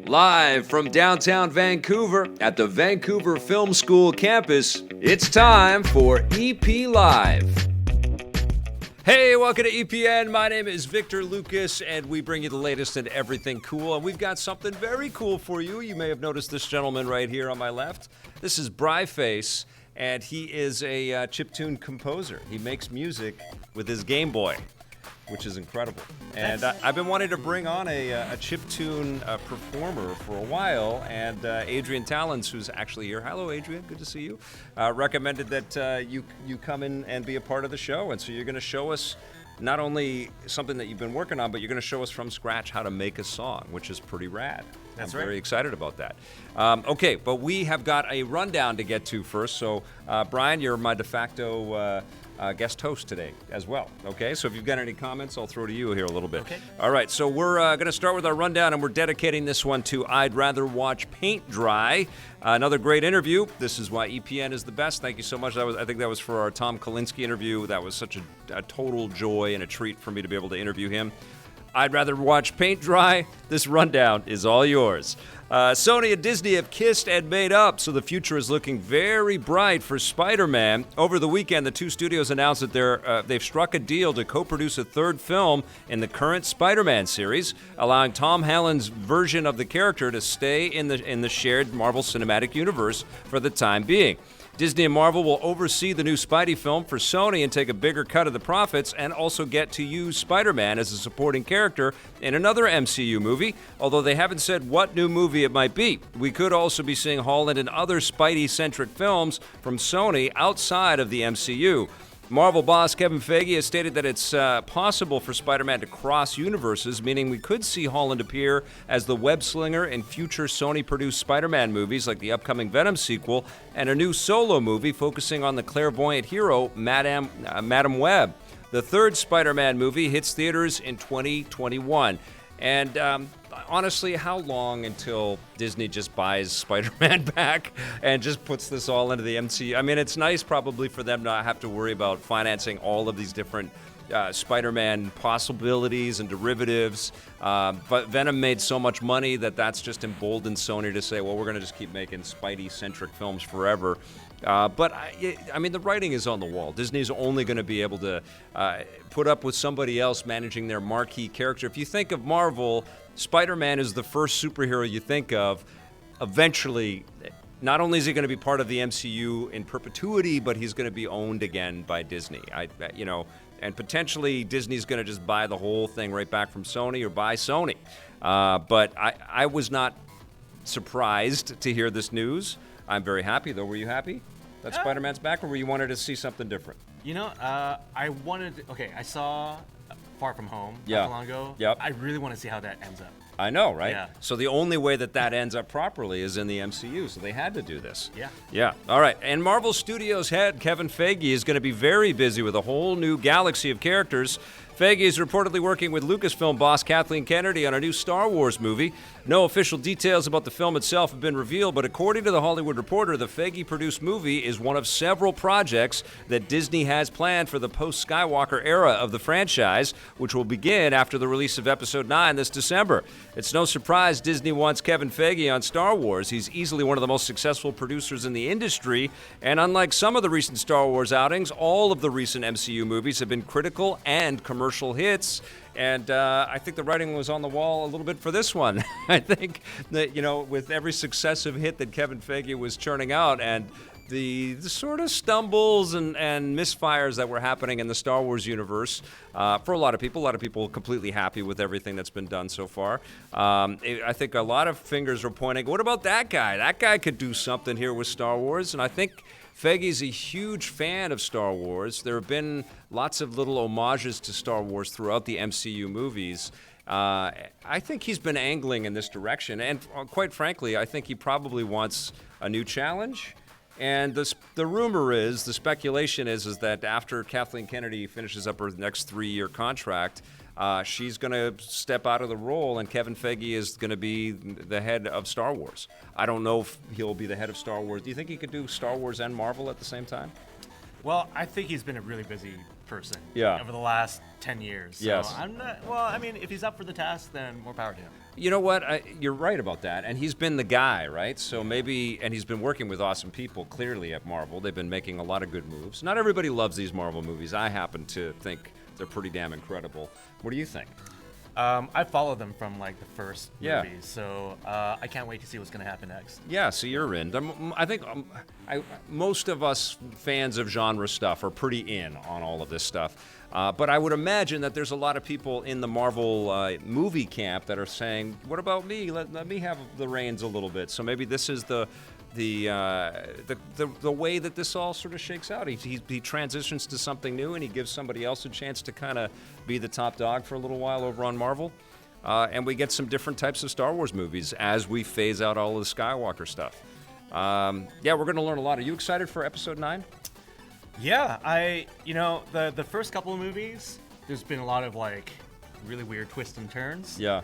Live from downtown Vancouver at the Vancouver Film School campus, it's time for EP Live. Hey, welcome to EPN. My name is Victor Lucas, and we bring you the latest in everything cool. And we've got something very cool for you. You may have noticed this gentleman right here on my left. This is Bryface, and he is a chiptune composer. He makes music with his Game Boy, which is incredible. And I've been wanting to bring on a chiptune performer for a while, and Adrian Tallons, who's actually here. Hello, Adrian. Good to see you. Recommended that you come in and be a part of the show. And so you're going to show us not only something that you've been working on, but you're going to show us from scratch how to make a song, which is pretty rad. I'm very excited about that. Okay, but we have got a rundown to get to first. So, Brian, you're my de facto guest host today as well. Okay, so if you've got any comments, I'll throw to you here a little bit. Okay. All right, so we're going to start with our rundown, and we're dedicating this one to I'd Rather Watch Paint Dry. Another great interview. This is why EPN is the best. Thank you so much. I think that was for our Tom Kalinske interview. That was such a total joy and a treat for me to be able to interview him. I'd rather watch paint dry. This rundown is all yours. Sony and Disney have kissed and made up, so the future is looking very bright for Spider-Man. Over the weekend, the two studios announced that they've struck a deal to co-produce a third film in the current Spider-Man series, allowing Tom Holland's version of the character to stay in the shared Marvel Cinematic Universe for the time being. Disney and Marvel will oversee the new Spidey film for Sony and take a bigger cut of the profits, and also get to use Spider-Man as a supporting character in another MCU movie, although they haven't said what new movie it might be. We could also be seeing Holland in other Spidey-centric films from Sony outside of the MCU. Marvel boss Kevin Feige has stated that it's possible for Spider-Man to cross universes, meaning we could see Holland appear as the web-slinger in future Sony-produced Spider-Man movies like the upcoming Venom sequel and a new solo movie focusing on the clairvoyant hero Madam Web. The third Spider-Man movie hits theaters in 2021. And honestly, how long until Disney just buys Spider-Man back and just puts this all into the MCU? I mean, it's nice probably for them not have to worry about financing all of these different Spider-Man possibilities and derivatives. But Venom made so much money that that's just emboldened Sony to say, well, we're going to just keep making Spidey-centric films forever. But I mean, the writing is on the wall. Disney's only going to be able to put up with somebody else managing their marquee character. If you think of Marvel, Spider-Man is the first superhero you think of. Eventually, not only is he going to be part of the MCU in perpetuity, but he's going to be owned again by Disney. And potentially Disney's going to just buy the whole thing right back from Sony or buy Sony. But I was not surprised to hear this news. I'm very happy, though. Were you happy that Spider-Man's back, or were you wanted to see something different? I saw Far From Home not too long ago. Yep. I really want to see how that ends up. I know, right? Yeah. So the only way that ends up properly is in the MCU, so they had to do this. Yeah. Yeah. All right. And Marvel Studios head Kevin Feige is going to be very busy with a whole new galaxy of characters. Feige is reportedly working with Lucasfilm boss Kathleen Kennedy on a new Star Wars movie. No official details about the film itself have been revealed, but according to The Hollywood Reporter, the Feige-produced movie is one of several projects that Disney has planned for the post-Skywalker era of the franchise, which will begin after the release of Episode 9 this December. It's no surprise Disney wants Kevin Feige on Star Wars. He's easily one of the most successful producers in the industry, and unlike some of the recent Star Wars outings, all of the recent MCU movies have been critical and commercial hits. And I think the writing was on the wall a little bit for this one. I think that, with every successive hit that Kevin Feige was churning out and the sort of stumbles and misfires that were happening in the Star Wars universe, for a lot of people completely happy with everything that's been done so far. I think a lot of fingers were pointing, what about that guy? That guy could do something here with Star Wars. And I think Feige's a huge fan of Star Wars. There have been lots of little homages to Star Wars throughout the MCU movies. I think he's been angling in this direction. And quite frankly, I think he probably wants a new challenge. And the rumor is, the speculation is that after Kathleen Kennedy finishes up her next 3-year contract, she's going to step out of the role, and Kevin Feige is going to be the head of Star Wars. I don't know if he'll be the head of Star Wars. Do you think he could do Star Wars and Marvel at the same time? Well, I think he's been a really busy person. Yeah. Over the last 10 years. So Yes. I'm not. Well, I mean, if he's up for the task, then more power to him. You know what? You're right about that. And he's been the guy, right? So maybe, and he's been working with awesome people, clearly, at Marvel. They've been making a lot of good moves. Not everybody loves these Marvel movies. I happen to think they're pretty damn incredible. What do you think? I followed them from like the first Yeah. movies, so I can't wait to see what's going to happen next. Yeah, so you're in. I think most of us fans of genre stuff are pretty in on all of this stuff. But I would imagine that there's a lot of people in the Marvel movie camp that are saying, "What about me? Let me have the reins a little bit." So maybe this is the way that this all sort of shakes out. He transitions to something new, and he gives somebody else a chance to kind of be the top dog for a little while over on Marvel. And we get some different types of Star Wars movies as we phase out all of the Skywalker stuff. Yeah, we're going to learn a lot. Are you excited for Episode 9? Yeah, the first couple of movies, there's been a lot of like really weird twists and turns. Yeah.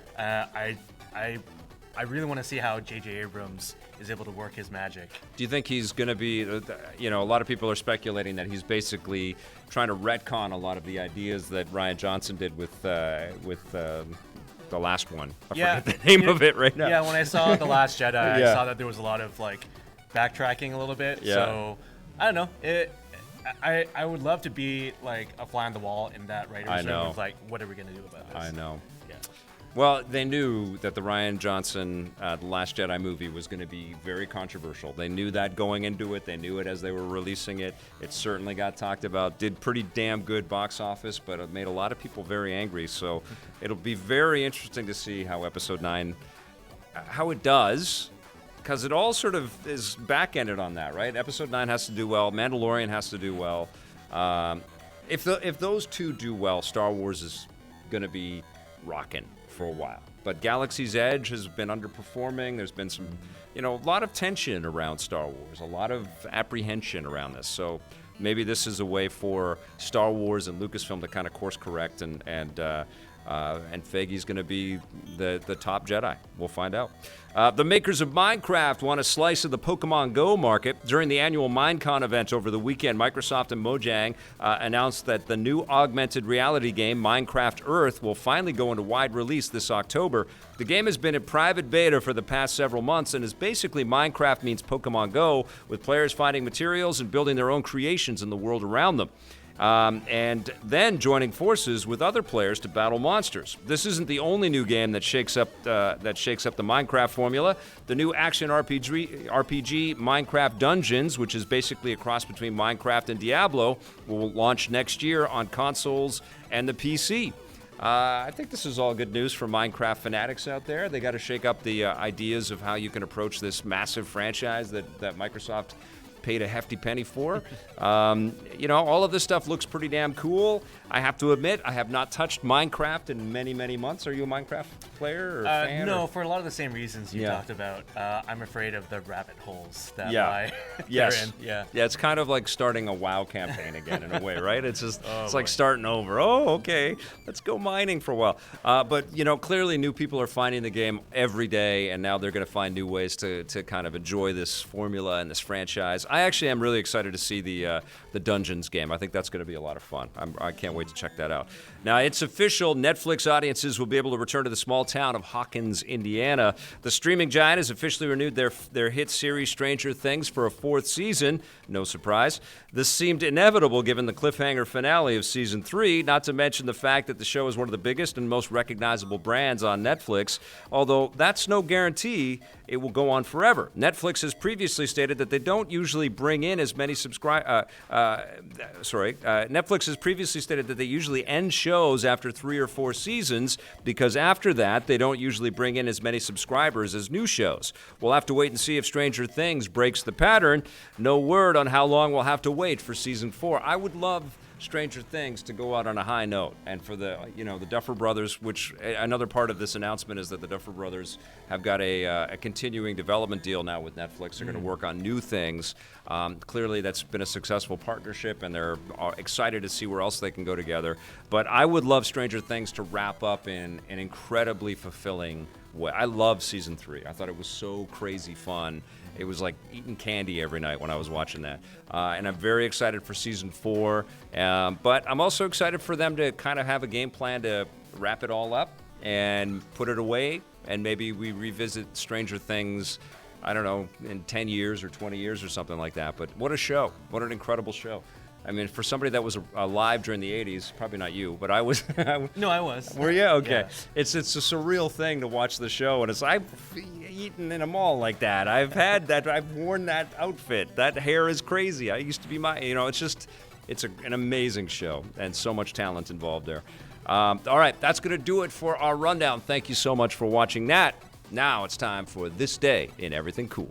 I really want to see how J.J. Abrams is able to work his magic. Do you think he's going to be, a lot of people are speculating that he's basically trying to retcon a lot of the ideas that Rian Johnson did with the last one. I forget the name of it right now. Yeah, when I saw The Last Jedi, Yeah. I saw that there was a lot of like backtracking a little bit. Yeah. So I don't know. I would love to be like a fly on the wall in that writer's I know. room of like, what are we gonna do about this? I know. Yeah. Well, they knew that the Rian Johnson The Last Jedi movie was going to be very controversial. They knew that going into it. They knew it as they were releasing it. It certainly got talked about. Did pretty damn good box office, but it made a lot of people very angry. So it'll be very interesting to see how Episode 9, how it does, because it all sort of is back-ended on that, right? Episode 9 has to do well. Mandalorian has to do well. If those two do well, Star Wars is going to be rocking for a while. But Galaxy's Edge has been underperforming. There's been some, a lot of tension around Star Wars, a lot of apprehension around this. So maybe this is a way for Star Wars and Lucasfilm to kind of course correct, and Feige's going to be the top Jedi. We'll find out. The makers of Minecraft want a slice of the Pokemon Go market. During the annual Minecon event over the weekend, Microsoft and Mojang announced that the new augmented reality game, Minecraft Earth, will finally go into wide release this October. The game has been in private beta for the past several months and is basically Minecraft meets Pokemon Go, with players finding materials and building their own creations in the world around them. And then joining forces with other players to battle monsters. This isn't the only new game that shakes up the Minecraft formula. The new action RPG Minecraft Dungeons, which is basically a cross between Minecraft and Diablo, will launch next year on consoles and the PC. I think this is all good news for Minecraft fanatics out there. They got to shake up the ideas of how you can approach this massive franchise that Microsoft paid a hefty penny for. All of this stuff looks pretty damn cool. I have to admit, I have not touched Minecraft in many, many months. Are you a Minecraft player or fan? No, for a lot of the same reasons you talked about. I'm afraid of the rabbit holes that lie yes. therein. Yeah. Yeah, it's kind of like starting a WoW campaign again in a way, right? It's just it's like boy. starting over. Oh, okay, let's go mining for a while. But clearly new people are finding the game every day, and now they're going to find new ways to kind of enjoy this formula and this franchise. I actually am really excited to see the Dungeons game. I think that's going to be a lot of fun. I can't wait to check that out. Now, it's official. Netflix audiences will be able to return to the small town of Hawkins, Indiana. The streaming giant has officially renewed their hit series Stranger Things for a fourth season. No surprise. This seemed inevitable given the cliffhanger finale of Season 3, not to mention the fact that the show is one of the biggest and most recognizable brands on Netflix, although that's no guarantee it will go on forever. Netflix has previously stated that they don't usually bring in as many Netflix has previously stated that they usually end shows after 3 or 4 seasons because after that, they don't usually bring in as many subscribers as new shows. We'll have to wait and see if Stranger Things breaks the pattern. No word on how long we'll have to wait for Season 4. I would love Stranger Things to go out on a high note, and for the Duffer Brothers, which another part of this announcement is that the Duffer Brothers have got a continuing development deal now with Netflix. They're going to work on new things. Clearly, that's been a successful partnership, and they're excited to see where else they can go together. But I would love Stranger Things to wrap up in an incredibly fulfilling I love season 3. I thought it was so crazy fun. It was like eating candy every night when I was watching that. And I'm very excited for season 4. But I'm also excited for them to kind of have a game plan to wrap it all up and put it away. And maybe we revisit Stranger Things, I don't know, in 10 years or 20 years or something like that. But what a show. What an incredible show. I mean, for somebody that was alive during the 80s, probably not you, but I was. No, I was. Were you? Okay. Yeah. It's a surreal thing to watch the show, and it's I've eaten in a mall like that. I've had that. I've worn that outfit. That hair is crazy. I used to be it's an amazing show, and so much talent involved there. All right, that's going to do it for our rundown. Thank you so much for watching that. Now it's time for This Day in Everything Cool.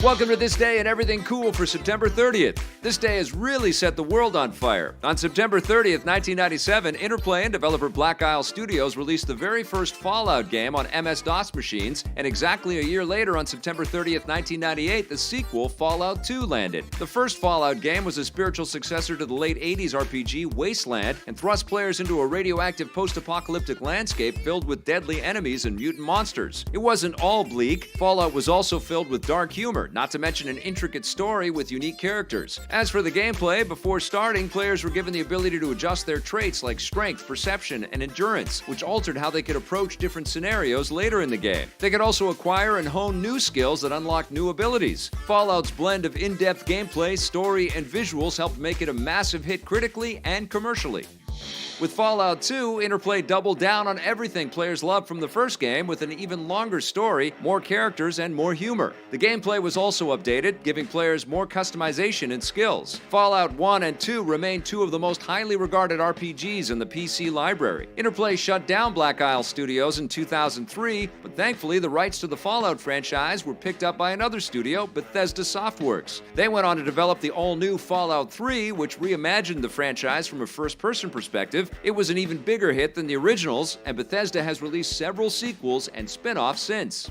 Welcome to This Day and Everything Cool for September 30th. This day has really set the world on fire. On September 30th, 1997, Interplay and developer Black Isle Studios released the very first Fallout game on MS-DOS machines, and exactly a year later, on September 30th, 1998, the sequel, Fallout 2, landed. The first Fallout game was a spiritual successor to the late 80s RPG Wasteland and thrust players into a radioactive post-apocalyptic landscape filled with deadly enemies and mutant monsters. It wasn't all bleak. Fallout was also filled with dark humor, not to mention an intricate story with unique characters. As for the gameplay, before starting, players were given the ability to adjust their traits like strength, perception, and endurance, which altered how they could approach different scenarios later in the game. They could also acquire and hone new skills that unlocked new abilities. Fallout's blend of in-depth gameplay, story, and visuals helped make it a massive hit critically and commercially. With Fallout 2, Interplay doubled down on everything players loved from the first game with an even longer story, more characters, and more humor. The gameplay was also updated, giving players more customization and skills. Fallout 1 and 2 remain two of the most highly regarded RPGs in the PC library. Interplay shut down Black Isle Studios in 2003, but thankfully the rights to the Fallout franchise were picked up by another studio, Bethesda Softworks. They went on to develop the all-new Fallout 3, which reimagined the franchise from a first-person perspective. It was an even bigger hit than the originals, and Bethesda has released several sequels and spin-offs since.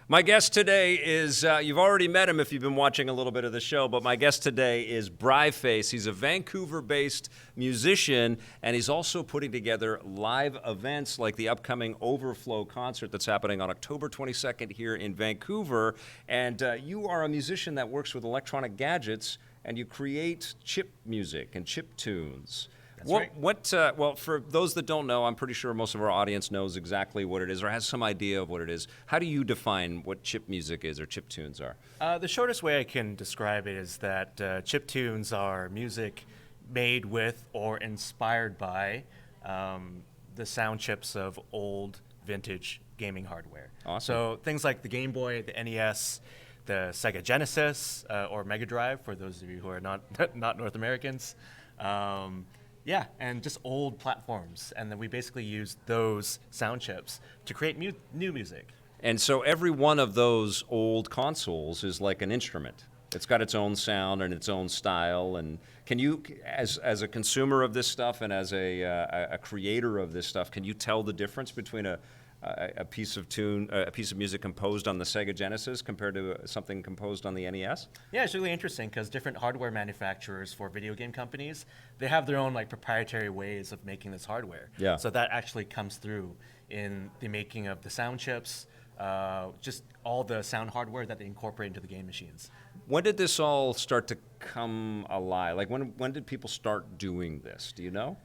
My guest today is, you've already met him if you've been watching a little bit of the show, but my guest today is bryface. He's a Vancouver-based musician, and he's also putting together live events like the upcoming Overflow concert that's happening on October 22nd here in Vancouver. And you are a musician that works with electronic gadgets, and you create chip music and chip tunes. That's right. Well, for those that don't know, I'm pretty sure most of our audience knows exactly what it is or has some idea of what it is. How do you define what chip music is or chip tunes are? The shortest way I can describe it is that chiptunes are music made with or inspired by the sound chips of old vintage gaming hardware. Awesome. So things like the Game Boy, the NES, the Sega Genesis, or Mega Drive, for those of you who are not North Americans. Yeah, and just old platforms. And then we basically use those sound chips to create new music. And so every one of those old consoles is like an instrument. It's got its own sound and its own style. And can you, as a consumer of this stuff and as a creator of this stuff, can you tell the difference between a piece of music composed on the Sega Genesis compared to something composed on the NES? Yeah, it's really interesting because different hardware manufacturers for video game companies, they have their own proprietary ways of making this hardware. Yeah. So that actually comes through in the making of the sound chips, just all the sound hardware that they incorporate into the game machines. When did this all start to come alive? Like when did people start doing this? Do you know?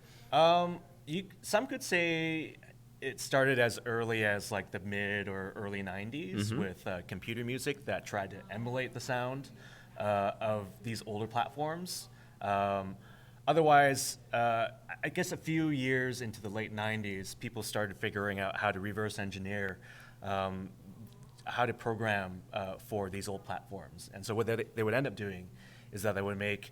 Some could say it started as early as the mid or early 90s with computer music that tried to emulate the sound of these older platforms. Otherwise, I guess a few years into the late 90s, people started figuring out how to reverse engineer how to program for these old platforms. And so what they would end up doing is that they would make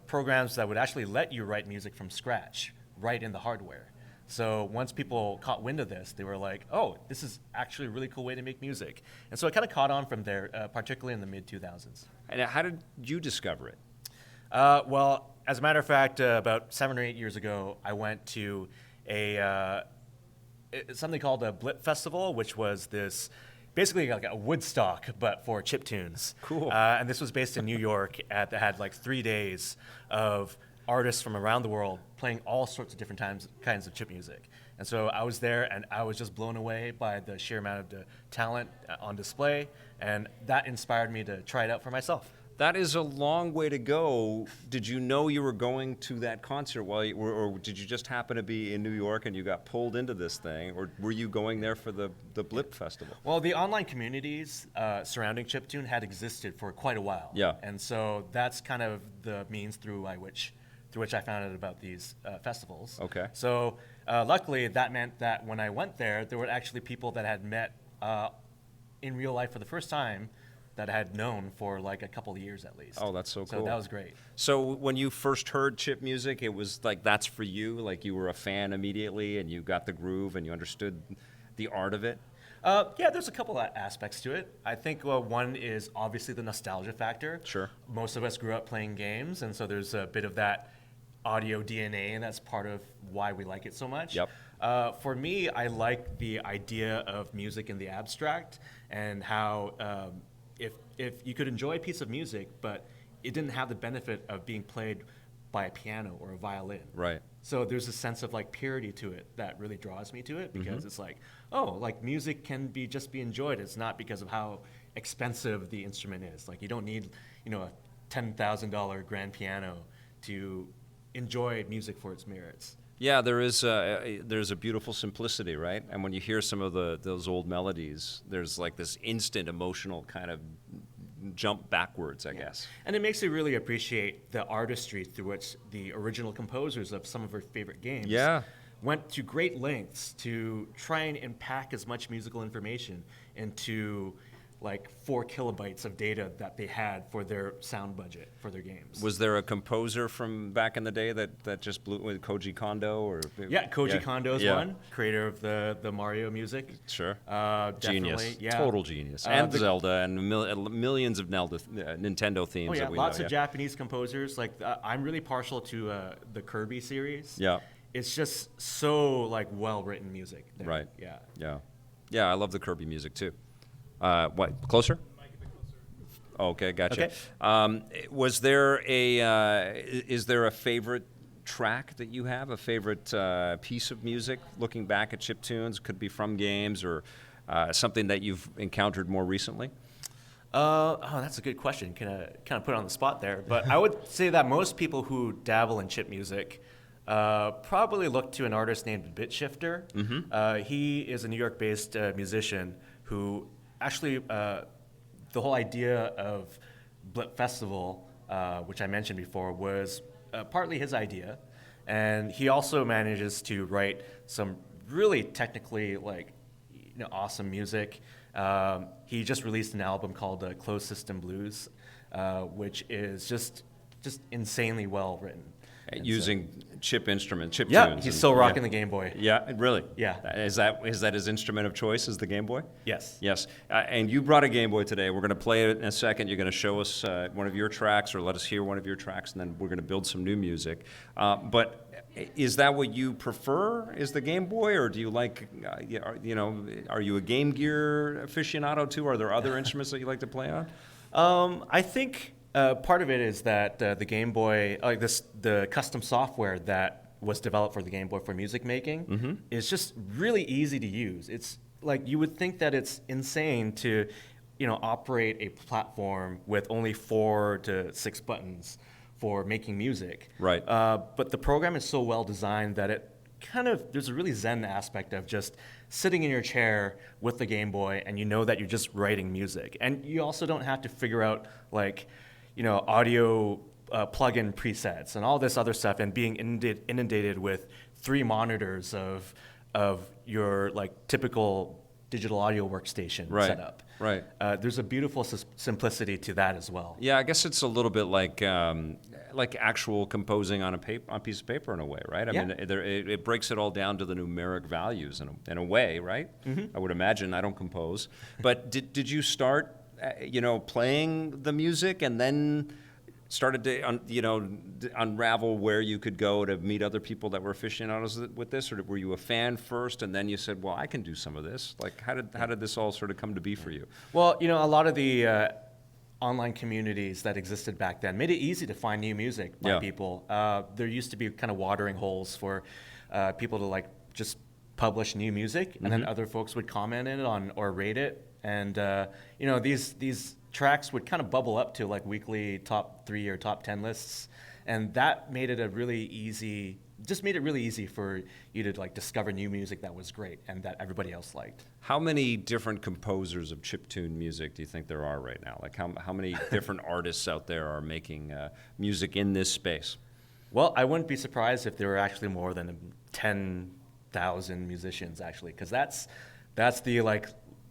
programs that would actually let you write music from scratch right in the hardware. So once people caught wind of this, they were like, oh, this is actually a really cool way to make music. And so it kind of caught on from there, particularly in the mid-2000s. And how did you discover it? Well, as a matter of fact, about 7 or 8 years ago, I went to something called a Blip Festival, which was this basically like a Woodstock, but for chiptunes. Cool. And this was based in New York. That had 3 days of artists from around the world playing all sorts of different kinds of chip music. And so I was there, and I was just blown away by the sheer amount of the talent on display, and that inspired me to try it out for myself. That is a long way to go. Did you know you were going to that concert or did you just happen to be in New York and you got pulled into this thing, or were you going there for the Blip Festival? Well, the online communities surrounding Chiptune had existed for quite a while. Yeah. And so that's kind of the means through which I found out about these festivals. Okay. So luckily, that meant that when I went there were actually people that I had met in real life for the first time that I had known for like a couple of years at least. Oh, that's so cool. So that was great. So when you first heard chip music, it was like that's for you? Like you were a fan immediately and you got the groove and you understood the art of it? Yeah, there's a couple of aspects to it. I think one is obviously the nostalgia factor. Sure. Most of us grew up playing games, and so there's a bit of that audio DNA, and that's part of why we like it so much. Yep. For me, I like the idea of music in the abstract and how if you could enjoy a piece of music, but it didn't have the benefit of being played by a piano or a violin. Right. So there's a sense of like purity to it that really draws me to it, because it's like, oh, like music can just be enjoyed. It's not because of how expensive the instrument is. Like you don't need, a $10,000 grand piano to enjoy music for its merits. Yeah, there's a beautiful simplicity, right? And when you hear some of those old melodies, there's like this instant emotional kind of jump backwards, I guess. And it makes you really appreciate the artistry through which the original composers of some of our favorite games went to great lengths to try and unpack as much musical information into like 4 kilobytes of data that they had for their sound budget for their games. Was there a composer from back in the day that just blew with Koji Kondo? Or Yeah, Koji Kondo is one, creator of the Mario music. Sure. Definitely, genius. Total genius. And Zelda and millions of Nintendo themes. Oh yeah, that we lots know, of Japanese composers. Like I'm really partial to the Kirby series. Yeah. It's just so like well-written music. There. Right. Yeah. Yeah, I love the Kirby music too. What, closer? Okay, gotcha. Okay. Was there is there a favorite track that you have, a favorite piece of music looking back at Chiptunes? Could be from games or something that you've encountered more recently? That's a good question. Kind of put it on the spot there. But I would say that most people who dabble in chip music probably look to an artist named Bitshifter. Mm-hmm. He is a New York-based musician who actually, the whole idea of Blip Festival, which I mentioned before, was partly his idea. And he also manages to write some really technically awesome music. He just released an album called Closed System Blues, which is just insanely well written. Using chip instruments, chip yeah, tunes. He's still rocking the Game Boy. Yeah, really? Yeah. Is that his instrument of choice, is the Game Boy? Yes. Yes. And you brought a Game Boy today. We're going to play it in a second. You're going to show us one of your tracks or let us hear one of your tracks, and then we're going to build some new music. But is that what you prefer, is the Game Boy, or do you like, are you a Game Gear aficionado too? Are there other instruments that you like to play on? I think part of it is that the Game Boy, the custom software that was developed for the Game Boy for music making is just really easy to use. It's like you would think that it's insane to, operate a platform with only 4 to 6 buttons for making music. Right. But the program is so well designed that it there's a really zen aspect of just sitting in your chair with the Game Boy and you know that you're just writing music. And you also don't have to figure out audio plug-in presets and all this other stuff and being inundated with 3 monitors of your typical digital audio workstation setup. Right. There's a beautiful simplicity to that as well. Yeah, I guess it's a little bit like actual composing on a piece of paper in a way, right? I mean, it breaks it all down to the numeric values in a way, right? Mm-hmm. I would imagine. I don't compose, but did you start, playing the music and then started to unravel where you could go to meet other people that were aficionados with this, or were you a fan first and then you said, well, I can do some of this? Like, how did this all sort of come to be for you? Well, a lot of the online communities that existed back then made it easy to find new music by people. There used to be kind of watering holes for people to like just publish new music, and then other folks would comment it on or rate it, and you know, these tracks would kind of bubble up to like weekly top 3 or top 10 lists, and that made it really easy for you to like discover new music that was great and that everybody else liked. How many different composers of chiptune music do you think there are right now? Like how many different artists out there are making music in this space? Well, I wouldn't be surprised if there were actually more than 10,000 musicians, actually, because that's the like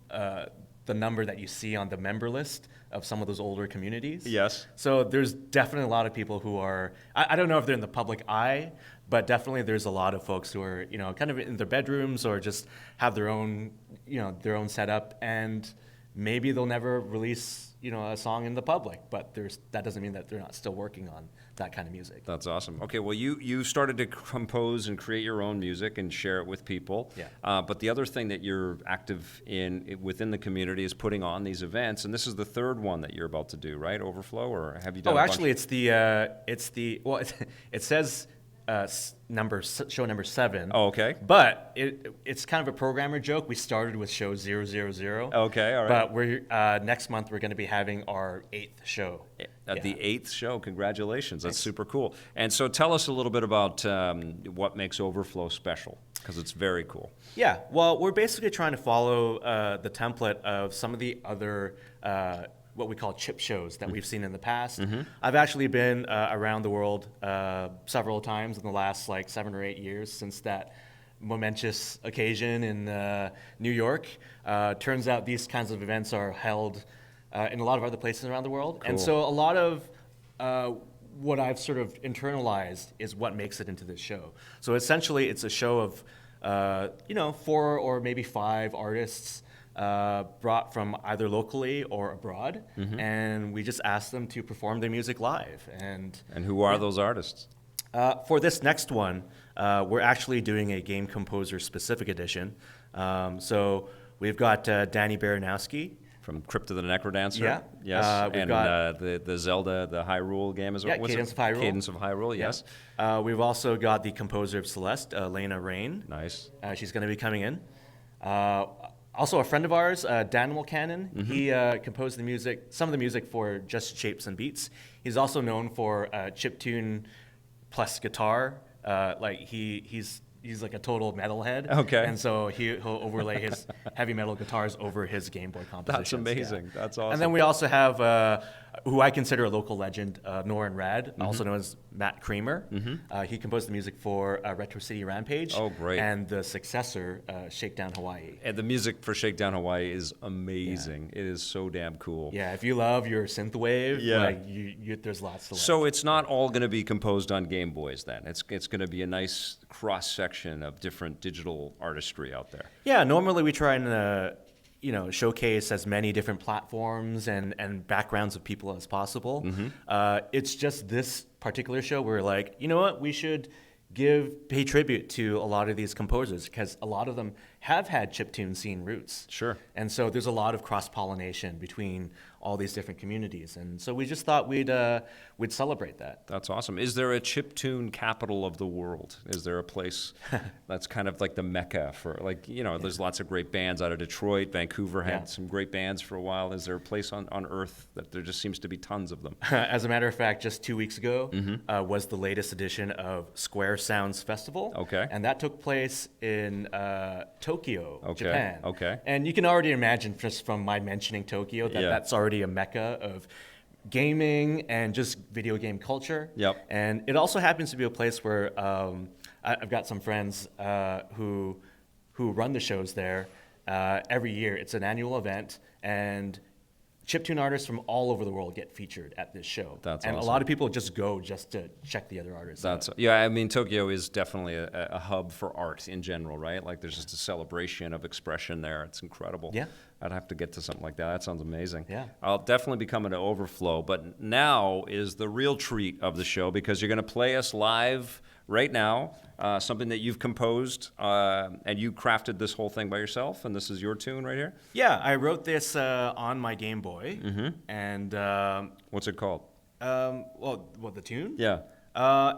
the number that you see on the member list of some of those older communities. Yes. So there's definitely a lot of people who are, I don't know if they're in the public eye, but definitely there's a lot of folks who are, you know, kind of in their bedrooms or just have their own, you know, their own setup, and maybe they'll never release, you know, a song in the public, but that doesn't mean that they're not still working on that kind of music. That's awesome. Okay, well, you started to compose and create your own music and share it with people. Yeah. But the other thing that you're active in within the community is putting on these events, and this is the third one that you're about to do, right? Overflow, or have you done? Oh, actually, it's the well, it says show number 7. Oh, okay. But it's kind of a programmer joke. We started with show 000. Okay, all right. But we're next month we're going to be having our 8th show. At the 8th show, congratulations. That's super cool. And so tell us a little bit about what makes Overflow special, because it's very cool. Yeah, well, we're basically trying to follow the template of some of the other what we call chip shows that we've seen in the past. I've actually been around the world several times in the last like 7 or 8 years since that momentous occasion in New York. Turns out these kinds of events are held in a lot of other places around the world. Cool. And so a lot of what I've sort of internalized is what makes it into this show. So essentially it's a show of, you know, 4 or maybe 5 artists brought from either locally or abroad, and we just asked them to perform their music live. And who are those artists? For this next one, we're actually doing a game composer specific edition. So we've got Danny Baranowski. From Crypt of the Necrodancer? Yeah. Yes. We've and got the Zelda, the Hyrule game as well? Yeah, Cadence of Hyrule. Cadence of Hyrule, yes. We've also got the composer of Celeste, Lena Rain. Nice. She's going to be coming in. Also, a friend of ours, Daniel Cannon, he composed some of the music for Just Shapes and Beats. He's also known for chiptune plus guitar. Like he's like a total metalhead. Okay. And so he'll overlay his heavy metal guitars over his Game Boy compositions. That's amazing. Yeah. That's awesome. And then we also have who I consider a local legend, Norin Rad, also known as Matt Creamer. He composed the music for Retro City Rampage. Oh, great. And the successor, Shakedown Hawaii. And the music for Shakedown Hawaii is amazing. Yeah. It is so damn cool. Yeah, if you love your synthwave, yeah. like there's lots to love. So it's not all going to be composed on Game Boys then. It's going to be a nice cross-section of different digital artistry out there. Yeah, normally we try and showcase as many different platforms and backgrounds of people as possible. It's just this particular show where we're like, you know what, we should pay tribute to a lot of these composers because a lot of them have had chiptune scene roots. Sure. And so there's a lot of cross-pollination between all these different communities. And so we just thought we'd celebrate that. That's awesome. Is there a chiptune capital of the world? Is there a place that's kind of like the mecca for, like, you know, there's lots of great bands out of Detroit. Vancouver had some great bands for a while. Is there a place on Earth that there just seems to be tons of them? As a matter of fact, just 2 weeks ago was the latest edition of Square Sounds Festival. Okay. And that took place in Tokyo, Japan. Okay. And you can already imagine just from my mentioning Tokyo that that's already a mecca of gaming and just video game culture. Yep. And it also happens to be a place where I've got some friends who run the shows there every year. It's an annual event, and chiptune artists from all over the world get featured at this show. That's and awesome. a lot of people just go just to check the other artists out. Yeah, I mean, Tokyo is definitely a hub for art in general, right? Like, there's just a celebration of expression there. It's incredible. Yeah. I'd have to get to something like that. That sounds amazing. Yeah. I'll definitely be coming to Overflow, but now is the real treat of the show because you're going to play us live right now, something that you've composed, and you crafted this whole thing by yourself, and this is your tune right here? Yeah, I wrote this on my Game Boy, and What's it called? well, the tune? Yeah.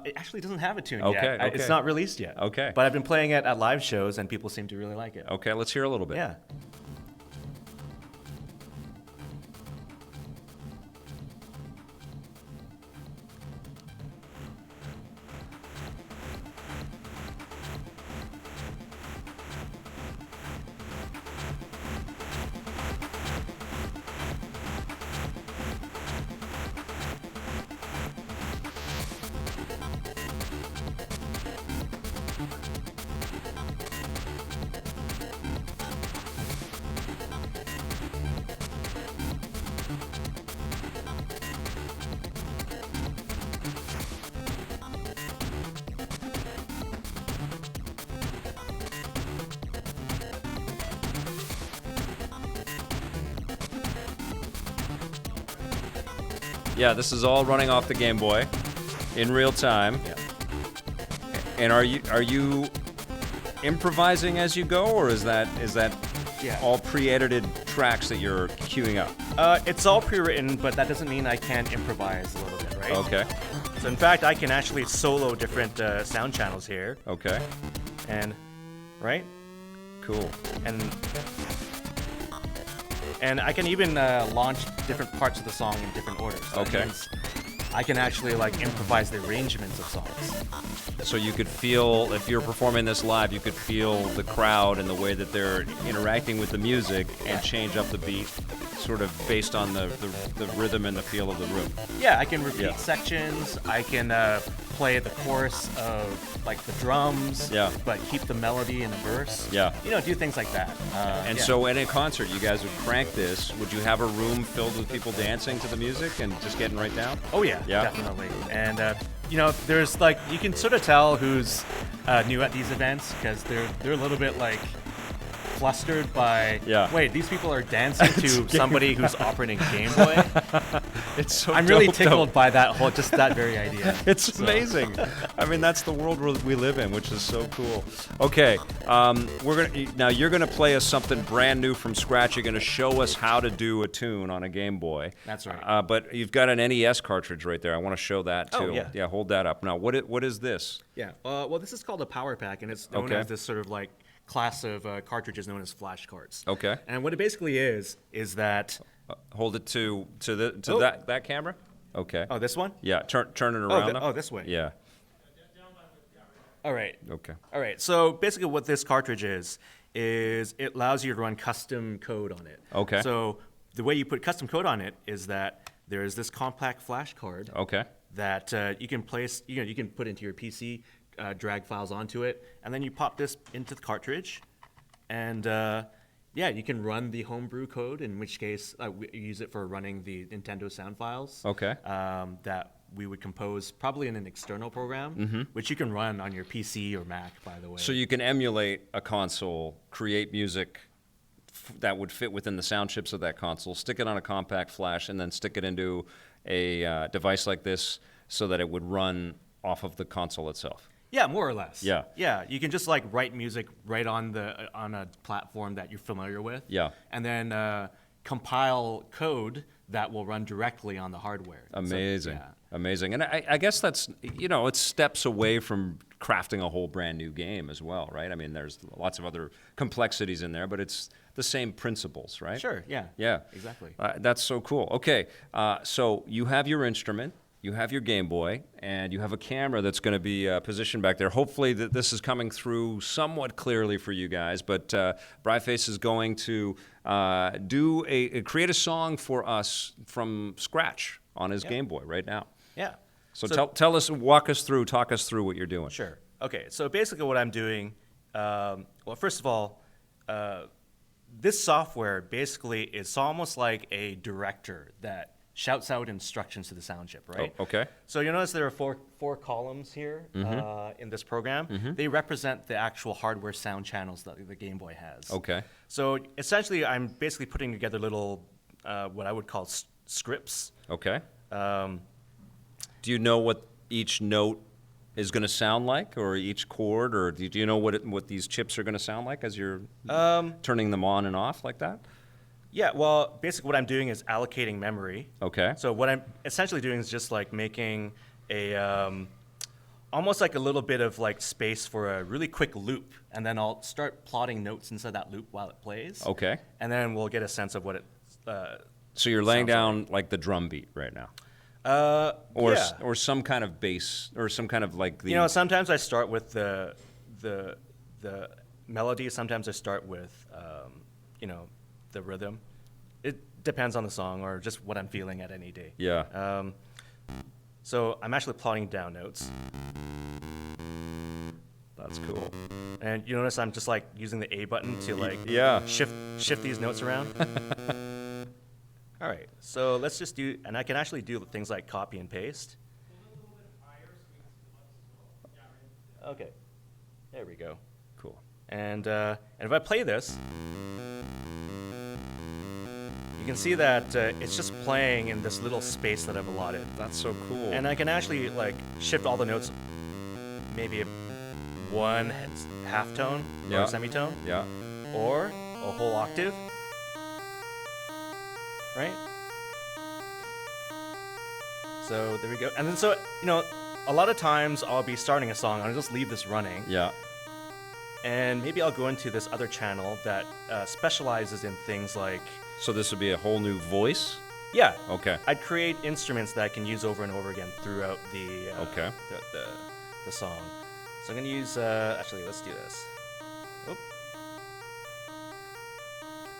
It actually doesn't have a tune Okay, yet. okay. It's not released yet. Okay. But I've been playing it at live shows, and people seem to really like it. Okay, let's hear a little bit. Yeah. Yeah, this is all running off the Game Boy in real time. Yeah. And are you improvising as you go, or is that Yeah. all pre-edited tracks that you're queuing up? It's all pre-written, but that doesn't mean I can't improvise a little bit, right? Okay. So in fact, I can actually solo different sound channels here, Okay. and right, Cool. and I can even launch different parts of the song in different orders. So that Okay. means I can actually like improvise the arrangements of songs. So you could feel, if you're performing this live, you could feel the crowd and the way that they're interacting with the music and change up the beat sort of based on the rhythm and the feel of the room. Yeah, I can repeat Yeah. sections. I can play the chorus of like the drums, Yeah. but keep the melody in the verse. Yeah. You know, do things like that. And yeah. so in a concert, you guys would crank this. Would you have a room filled with people dancing to the music and just getting right down? Oh yeah, Yeah. definitely. And you know, there's like you can sort of tell who's new at these events because they're a little bit like flustered by. Yeah. Wait, these people are dancing to somebody who's operating Game Boy. It's so I'm really dope, tickled by that whole just that very idea. It's amazing. I mean, that's the world we live in, which is so cool. Okay, you're gonna play us something brand new from scratch. You're gonna show us how to do a tune on a Game Boy. That's right. But you've got an NES cartridge right there. I want to show that too. Oh, yeah. Yeah, hold that up. Now, what is this? Yeah. Well, this is called a power pack, and it's known Okay. as this sort of like class of cartridges known as flash cards. Okay. And what it basically is that Hold it to Oh. that camera. Okay. oh, this one. Yeah. Turn it around. now. This way. Yeah. All right. Okay. All right. So basically, what this cartridge is it allows you to run custom code on it. Okay. So the way you put custom code on it is that there is this compact flash card Okay. that you can place. You can put into your PC, drag files onto it, and then you pop this into the cartridge, and yeah, you can run the homebrew code. In which case, we use it for running the Nintendo sound files. Okay. That we would compose probably in an external program, which you can run on your PC or Mac, by the way. So you can emulate a console, create music that would fit within the sound chips of that console, stick it on a compact flash, and then stick it into a device like this so that it would run off of the console itself. Yeah, more or less. Yeah. Yeah, you can just like write music right on a platform that you're familiar with. Yeah. And then compile code that will run directly on the hardware. So, Amazing. yeah. Amazing. And I guess that's, it's steps away from crafting a whole brand new game as well, right? I mean, there's lots of other complexities in there, but it's the same principles, right? Sure, yeah. Yeah. Exactly. That's so cool. Okay, so you have your instrument, you have your Game Boy, and you have a camera that's going to be positioned back there. Hopefully this is coming through somewhat clearly for you guys, but Bryface is going to create a song for us from scratch on his Game Boy right now. Yeah. So talk us through what you're doing. Sure. Okay, so basically what I'm doing, well, first of all, this software basically is almost like a director that shouts out instructions to the sound chip, right? Oh, okay. So you notice there are four columns here in this program. They represent the actual hardware sound channels that the Game Boy has. Okay. So essentially, I'm basically putting together little, what I would call scripts. Okay. Do you know what each note is going to sound like, or each chord, or do you know what these chips are going to sound like as you're turning them on and off like that? Yeah, well, basically what I'm doing is allocating memory. Okay. So what I'm essentially doing is just like making a almost like a little bit of like space for a really quick loop, and then I'll start plotting notes inside that loop while it plays. Okay. And then we'll get a sense of what it. So you're laying sounds down like the drum beat right now, Yeah. or some kind of bass, or some kind of like the. You know, sometimes I start with the melody. Sometimes I start with the rhythm. It depends on the song or just what I'm feeling at any day. Yeah. So I'm actually plotting down notes. That's cool. And you notice I'm just like using the A button to like Yeah. shift these notes around. All right, so let's just do, and I can actually do things like copy and paste. Okay, there we go. Cool. And if I play this, you can see that it's just playing in this little space that I've allotted. That's so cool. And I can actually like shift all the notes, maybe one half tone or Yeah. semitone, Yeah. or a whole octave, right? So there we go. And then so, a lot of times I'll be starting a song and I'll just leave this running. Yeah. And maybe I'll go into this other channel that specializes in things like, So this would be a whole new voice? yeah, Okay. I'd create instruments that I can use over and over again throughout the Okay. the song. So I'm gonna use actually let's do this. Oop.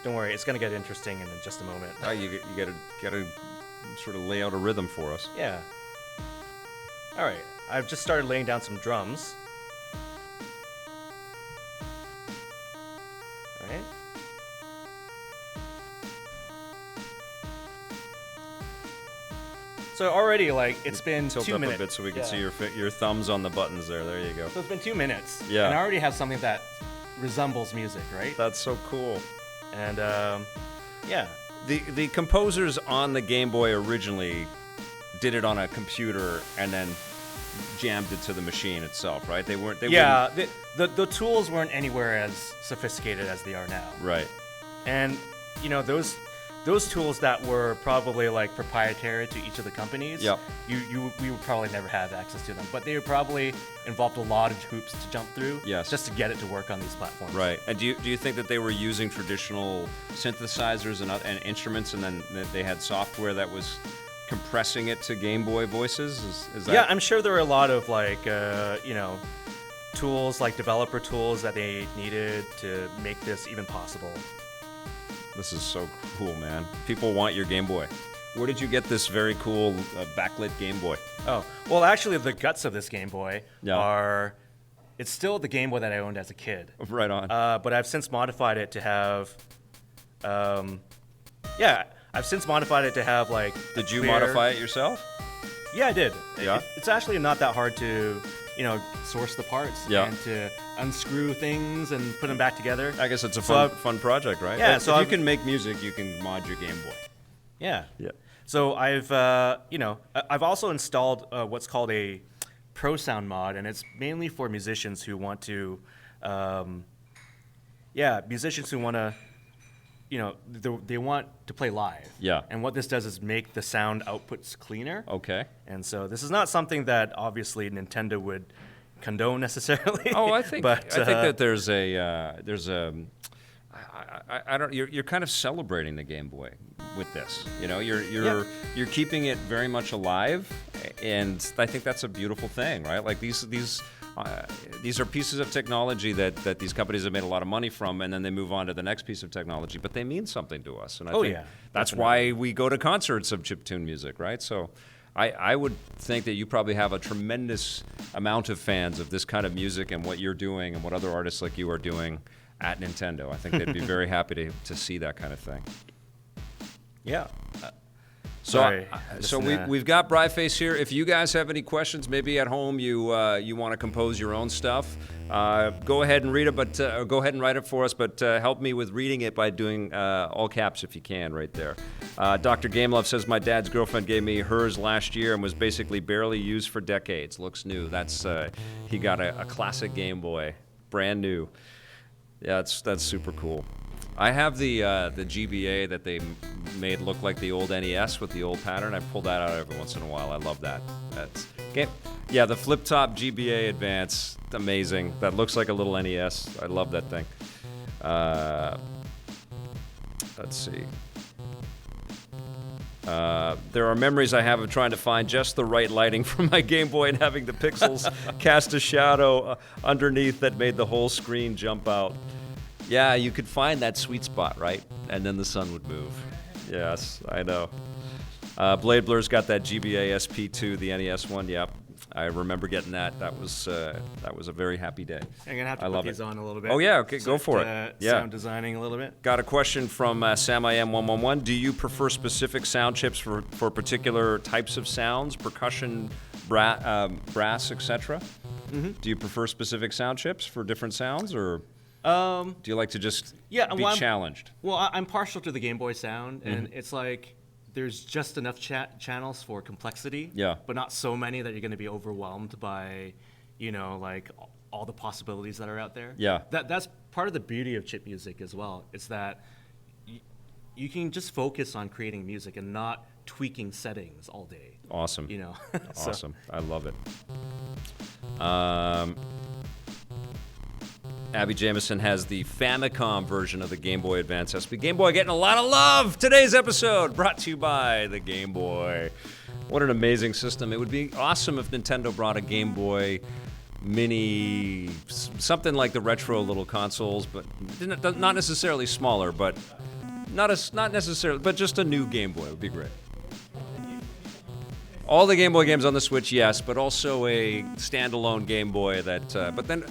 Don't worry, it's gonna get interesting in just a moment. Oh, you gotta sort of lay out a rhythm for us. Yeah. All right, I've just started laying down some drums. All right. So already, like, it's been Tilt 2 up minutes. a bit so we can Yeah. see your thumbs on the buttons there. There you go. So it's been 2 minutes. Yeah. And I already have something that resembles music, right? That's so cool. And yeah. The composers on the Game Boy originally did it on a computer and then jammed it to the machine itself, right? They weren't. Yeah, the tools weren't anywhere as sophisticated as they are now. Right. And those tools that were probably like proprietary to each of the companies, Yep. we would probably never have access to them. But they probably involved a lot of hoops to jump through, Yes. just to get it to work on these platforms. Right. And do you think that they were using traditional synthesizers and instruments, and then they had software that was compressing it to Game Boy voices? Is that? Yeah, I'm sure there were a lot of like tools, like developer tools that they needed to make this even possible. This is so cool, man. People want your Game Boy. Where did you get this very cool backlit Game Boy? Oh, well, actually, the guts of this Game Boy Yeah. are. It's still the Game Boy that I owned as a kid. Right on. But I've since modified it to have. I've since modified it to have like. Did you clear- modify it yourself? Yeah, I did. Yeah? It's actually not that hard to, source the parts Yeah. and to unscrew things and put them back together. I guess it's a So fun project, right? Yeah, If so you I've- can make music, you can mod your Game Boy. Yeah. Yeah. So I've also installed what's called a Pro Sound mod, and it's mainly for musicians who want to, they want to play live. Yeah. And what this does is make the sound outputs cleaner. Okay. And so this is not something that obviously Nintendo would condone necessarily. Oh, I think but, that there's I don't. You're kind of celebrating the Game Boy with this. You're keeping it very much alive, and I think that's a beautiful thing, right? Like these are pieces of technology that these companies have made a lot of money from, and then they move on to the next piece of technology, but they mean something to us. And I think that's why we go to concerts of chiptune music, right? So I would think that you probably have a tremendous amount of fans of this kind of music and what you're doing and what other artists like you are doing at Nintendo. I think they'd be very happy to see that kind of thing. Yeah. Sorry. We've got Bryface here. If you guys have any questions, maybe at home you want to compose your own stuff, go ahead and read it, but go ahead and write it for us. But help me with reading it by doing all caps if you can, right there. Dr. Gamelove says my dad's girlfriend gave me hers last year and was basically barely used for decades. Looks new. That's he got a classic Game Boy, brand new. Yeah, that's super cool. I have the GBA that they made look like the old NES with the old pattern. I pull that out every once in a while. I love that. That's okay. Yeah, the flip top GBA Advance, amazing. That looks like a little NES. I love that thing. Let's see. There are memories I have of trying to find just the right lighting for my Game Boy and having the pixels cast a shadow underneath that made the whole screen jump out. Yeah, you could find that sweet spot, right? And then the sun would move. Yes, I know. Blade Blur's got that GBA SP2, the NES one. Yep, I remember getting that. That was a very happy day. I'm gonna have to put these on a little bit. Oh yeah, okay, go for it. Yeah. Sound designing a little bit. Got a question from Sam IM111. Do you prefer specific sound chips for particular types of sounds, percussion, brass, etc.? Mm-hmm. Do you prefer specific sound chips for different sounds, or do you like to just be challenged? I'm partial to the Game Boy sound, and it's like there's just enough channels for complexity, but not so many that you're going to be overwhelmed by, like all the possibilities that are out there. Yeah. That's part of the beauty of chip music as well. It's that you can just focus on creating music and not tweaking settings all day. Awesome. Awesome. I love it. Abby Jamison has the Famicom version of the Game Boy Advance SP. Game Boy getting a lot of love. Today's episode brought to you by the Game Boy. What an amazing system. It would be awesome if Nintendo brought a Game Boy Mini, something like the retro little consoles, but not necessarily smaller, but not necessarily, but just a new Game Boy would be great. All the Game Boy games on the Switch, yes, but also a standalone Game Boy that, but then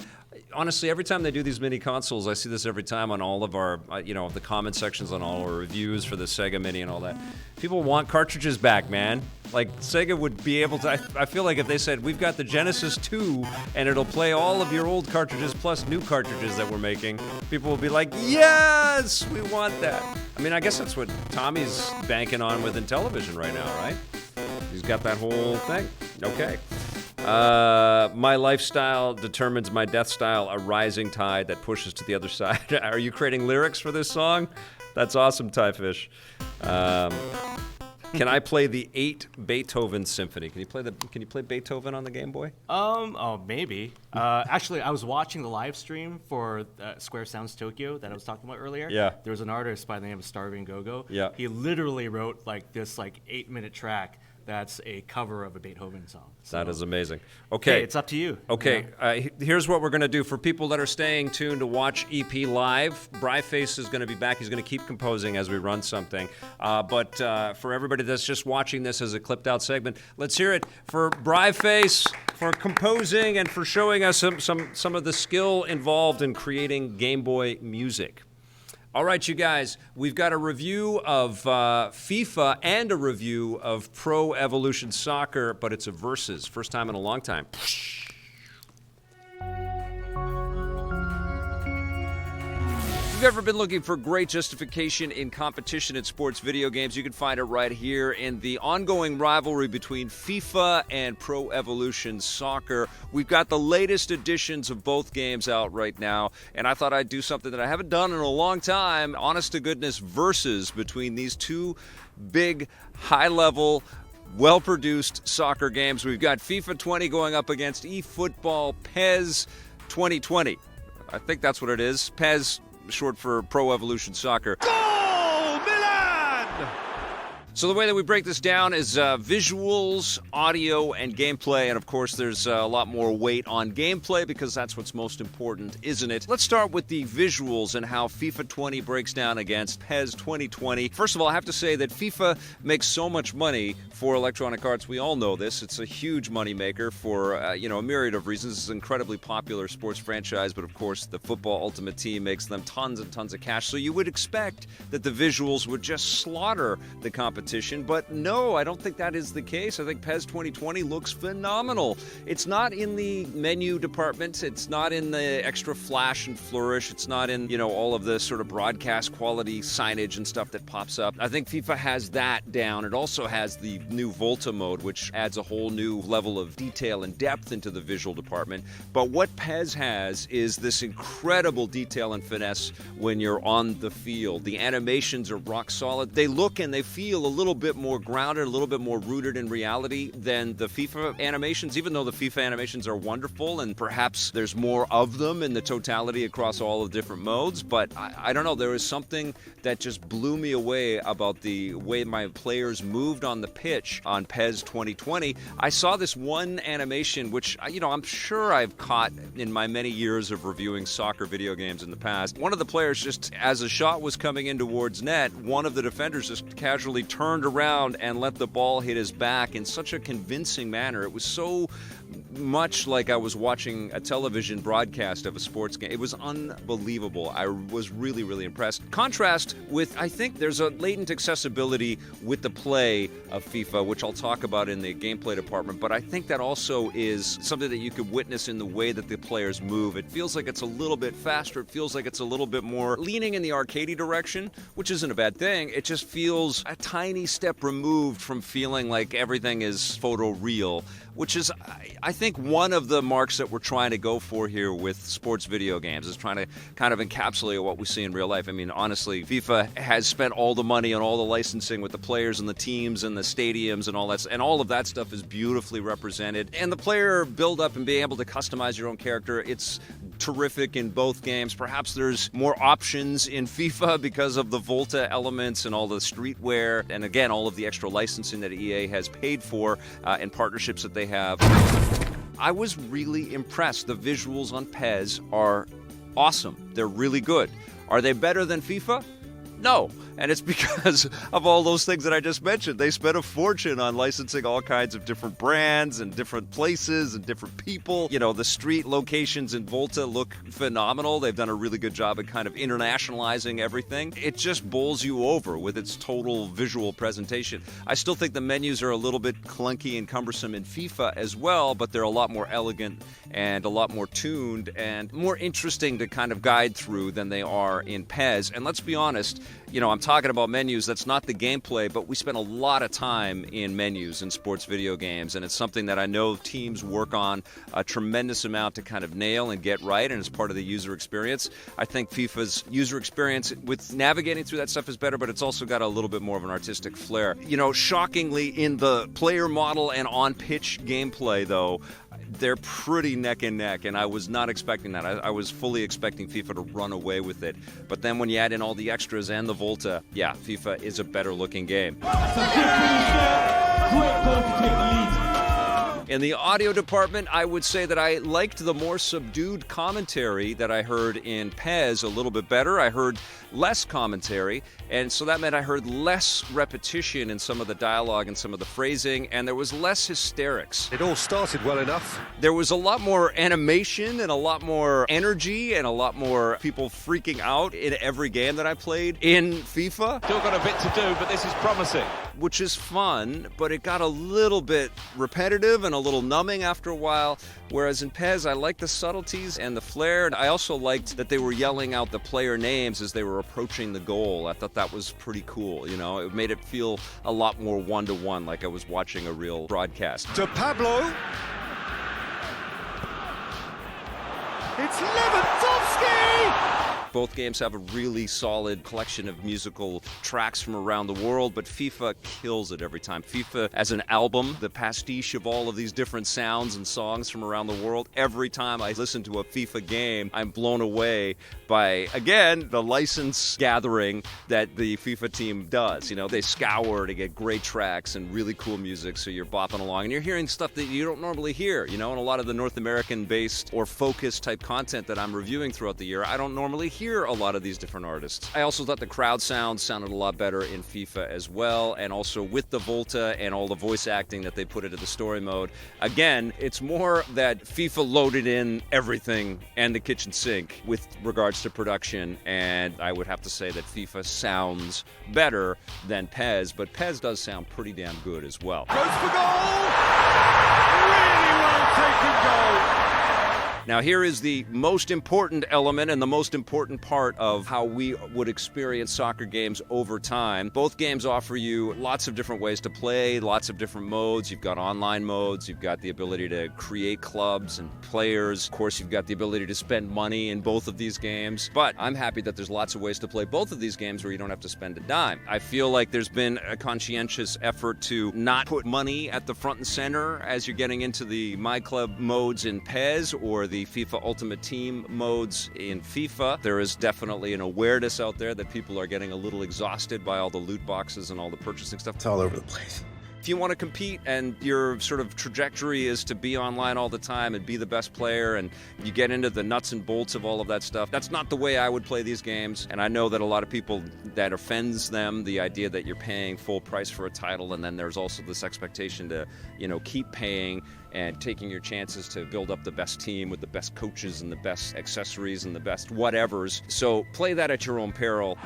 honestly, every time they do these mini consoles, I see this every time on all of our, the comment sections on all our reviews for the Sega Mini and all that. People want cartridges back, man. Like, Sega would be able to, I feel like if they said, we've got the Genesis 2, and it'll play all of your old cartridges plus new cartridges that we're making, people will be like, yes, we want that. I mean, I guess that's what Tommy's banking on within television right now, right? He's got that whole thing. Okay. My lifestyle determines my death style, a rising tide that pushes to the other side. Are you creating lyrics for this song? That's awesome, Tyfish. Can I play the 8 Beethoven Symphony? Can you play Beethoven on the Game Boy? Maybe. Actually, I was watching the live stream for Square Sounds Tokyo that I was talking about earlier. Yeah. There was an artist by the name of Starving Go-Go. Yeah. He literally wrote this 8-minute track that's a cover of a Beethoven song. So, that is amazing. Okay. Hey, it's up to you. Okay. Here's what we're going to do. For people that are staying tuned to watch EP live, Bryface is going to be back. He's going to keep composing as we run something. But for everybody that's just watching this as a clipped out segment, let's hear it for Bryface for composing and for showing us some of the skill involved in creating Game Boy music. All right, you guys, we've got a review of FIFA and a review of Pro Evolution Soccer, but it's a versus. First time in a long time. If you've ever been looking for great justification in competition in sports video games, you can find it right here in the ongoing rivalry between FIFA and Pro Evolution Soccer. We've got the latest editions of both games out right now, and I thought I'd do something that I haven't done in a long time, honest-to-goodness versus between these two big, high-level, well-produced soccer games. We've got FIFA 20 going up against eFootball PES 2020. I think that's what it is. PES, short for Pro Evolution Soccer. Goal, Milan! So the way that we break this down is visuals, audio, and gameplay. And of course, there's a lot more weight on gameplay because that's what's most important, isn't it? Let's start with the visuals and how FIFA 20 breaks down against PES 2020. First of all, I have to say that FIFA makes so much money for Electronic Arts. We all know this. It's a huge moneymaker for a myriad of reasons. It's an incredibly popular sports franchise, but of course, the Football Ultimate Team makes them tons and tons of cash. So you would expect that the visuals would just slaughter the competition competition, but no, I don't think that is the case. I think PES 2020 looks phenomenal. It's not in the menu department. It's not in the extra flash and flourish. It's not in, all of the sort of broadcast quality signage and stuff that pops up. I think FIFA has that down. It also has the new Volta mode, which adds a whole new level of detail and depth into the visual department. But what PES has is this incredible detail and finesse when you're on the field. The animations are rock solid. They look and they feel a little bit more grounded, a little bit more rooted in reality than the FIFA animations, even though the FIFA animations are wonderful and perhaps there's more of them in the totality across all of the different modes. But I don't know, there was something that just blew me away about the way my players moved on the pitch on PES 2020. I saw this one animation, which, I'm sure I've caught in my many years of reviewing soccer video games in the past. One of the players, just as a shot was coming in towards net, one of the defenders just casually turned around and let the ball hit his back in such a convincing manner. It was so much like I was watching a television broadcast of a sports game. It was unbelievable. I was really, really impressed. Contrast with, I think there's a latent accessibility with the play of FIFA, which I'll talk about in the gameplay department, but I think that also is something that you could witness in the way that the players move. It feels like it's a little bit faster. It feels like it's a little bit more leaning in the arcadey direction, which isn't a bad thing. It just feels a tiny step removed from feeling like everything is photoreal, which is, I think, one of the marks that we're trying to go for here with sports video games, is trying to kind of encapsulate what we see in real life. I mean, honestly, FIFA has spent all the money on all the licensing with the players and the teams and the stadiums and all that, and all of that stuff is beautifully represented. And the player build-up and being able to customize your own character, it's terrific in both games. Perhaps there's more options in FIFA because of the Volta elements and all the streetwear, and again, all of the extra licensing that EA has paid for and partnerships that they have. I was really impressed. The visuals on PES are awesome. They're really good. Are they better than FIFA? No. And it's because of all those things that I just mentioned. They spent a fortune on licensing all kinds of different brands and different places and different people. The street locations in Volta look phenomenal. They've done a really good job at kind of internationalizing everything. It just bowls you over with its total visual presentation. I still think the menus are a little bit clunky and cumbersome in FIFA as well, but they're a lot more elegant and a lot more tuned and more interesting to kind of guide through than they are in PES. And let's be honest, I'm talking about menus. That's not the gameplay, but we spend a lot of time in menus in sports video games, and it's something that I know teams work on a tremendous amount to kind of nail and get right, and it's part of the user experience. I think FIFA's user experience with navigating through that stuff is better, but it's also got a little bit more of an artistic flair. Shockingly, in the player model and on-pitch gameplay, though, they're pretty neck and neck, and I was not expecting that. I was fully expecting FIFA to run away with it. But then when you add in all the extras and the Volta, yeah, FIFA is a better looking game. In the audio department, I would say that I liked the more subdued commentary that I heard in PES a little bit better. I heard less commentary, and so that meant I heard less repetition in some of the dialogue and some of the phrasing, and there was less hysterics. It all started well enough. There was a lot more animation and a lot more energy and a lot more people freaking out in every game that I played in FIFA. Still got a bit to do, but this is promising. Which is fun, but it got a little bit repetitive and a little numbing after a while, whereas in PES, I liked the subtleties and the flair, and I also liked that they were yelling out the player names as they were approaching the goal. I thought that was pretty cool, It made it feel a lot more one-to-one, like I was watching a real broadcast. To Pablo. It's Lewandowski! Both games have a really solid collection of musical tracks from around the world, but FIFA kills it every time. FIFA as an album, the pastiche of all of these different sounds and songs from around the world. Every time I listen to a FIFA game, I'm blown away by, again, the license gathering that the FIFA team does. They scour to get great tracks and really cool music, so you're bopping along, and you're hearing stuff that you don't normally hear, and a lot of the North American-based or focused type content that I'm reviewing throughout the year, I don't normally hear a lot of these different artists. I also thought the crowd sounded a lot better in FIFA as well, and also with the Volta and all the voice acting that they put into the story mode. Again, it's more that FIFA loaded in everything and the kitchen sink with regards to production, and I would have to say that FIFA sounds better than PES, but PES does sound pretty damn good as well. Goes for goal! Really well taken goal! Now here is the most important element and the most important part of how we would experience soccer games over time. Both games offer you lots of different ways to play, lots of different modes. You've got online modes, you've got the ability to create clubs and players. Of course, you've got the ability to spend money in both of these games. But I'm happy that there's lots of ways to play both of these games where you don't have to spend a dime. I feel like there's been a conscientious effort to not put money at the front and center as you're getting into the My Club modes in PES or the FIFA Ultimate Team modes in FIFA. There is definitely an awareness out there that people are getting a little exhausted by all the loot boxes and all the purchasing stuff. It's all over the place. If you want to compete and your sort of trajectory is to be online all the time and be the best player and you get into the nuts and bolts of all of that stuff, that's not the way I would play these games. And I know that a lot of people, that offends them, the idea that you're paying full price for a title, and then there's also this expectation to, keep paying and taking your chances to build up the best team with the best coaches and the best accessories and the best whatevers. So play that at your own peril.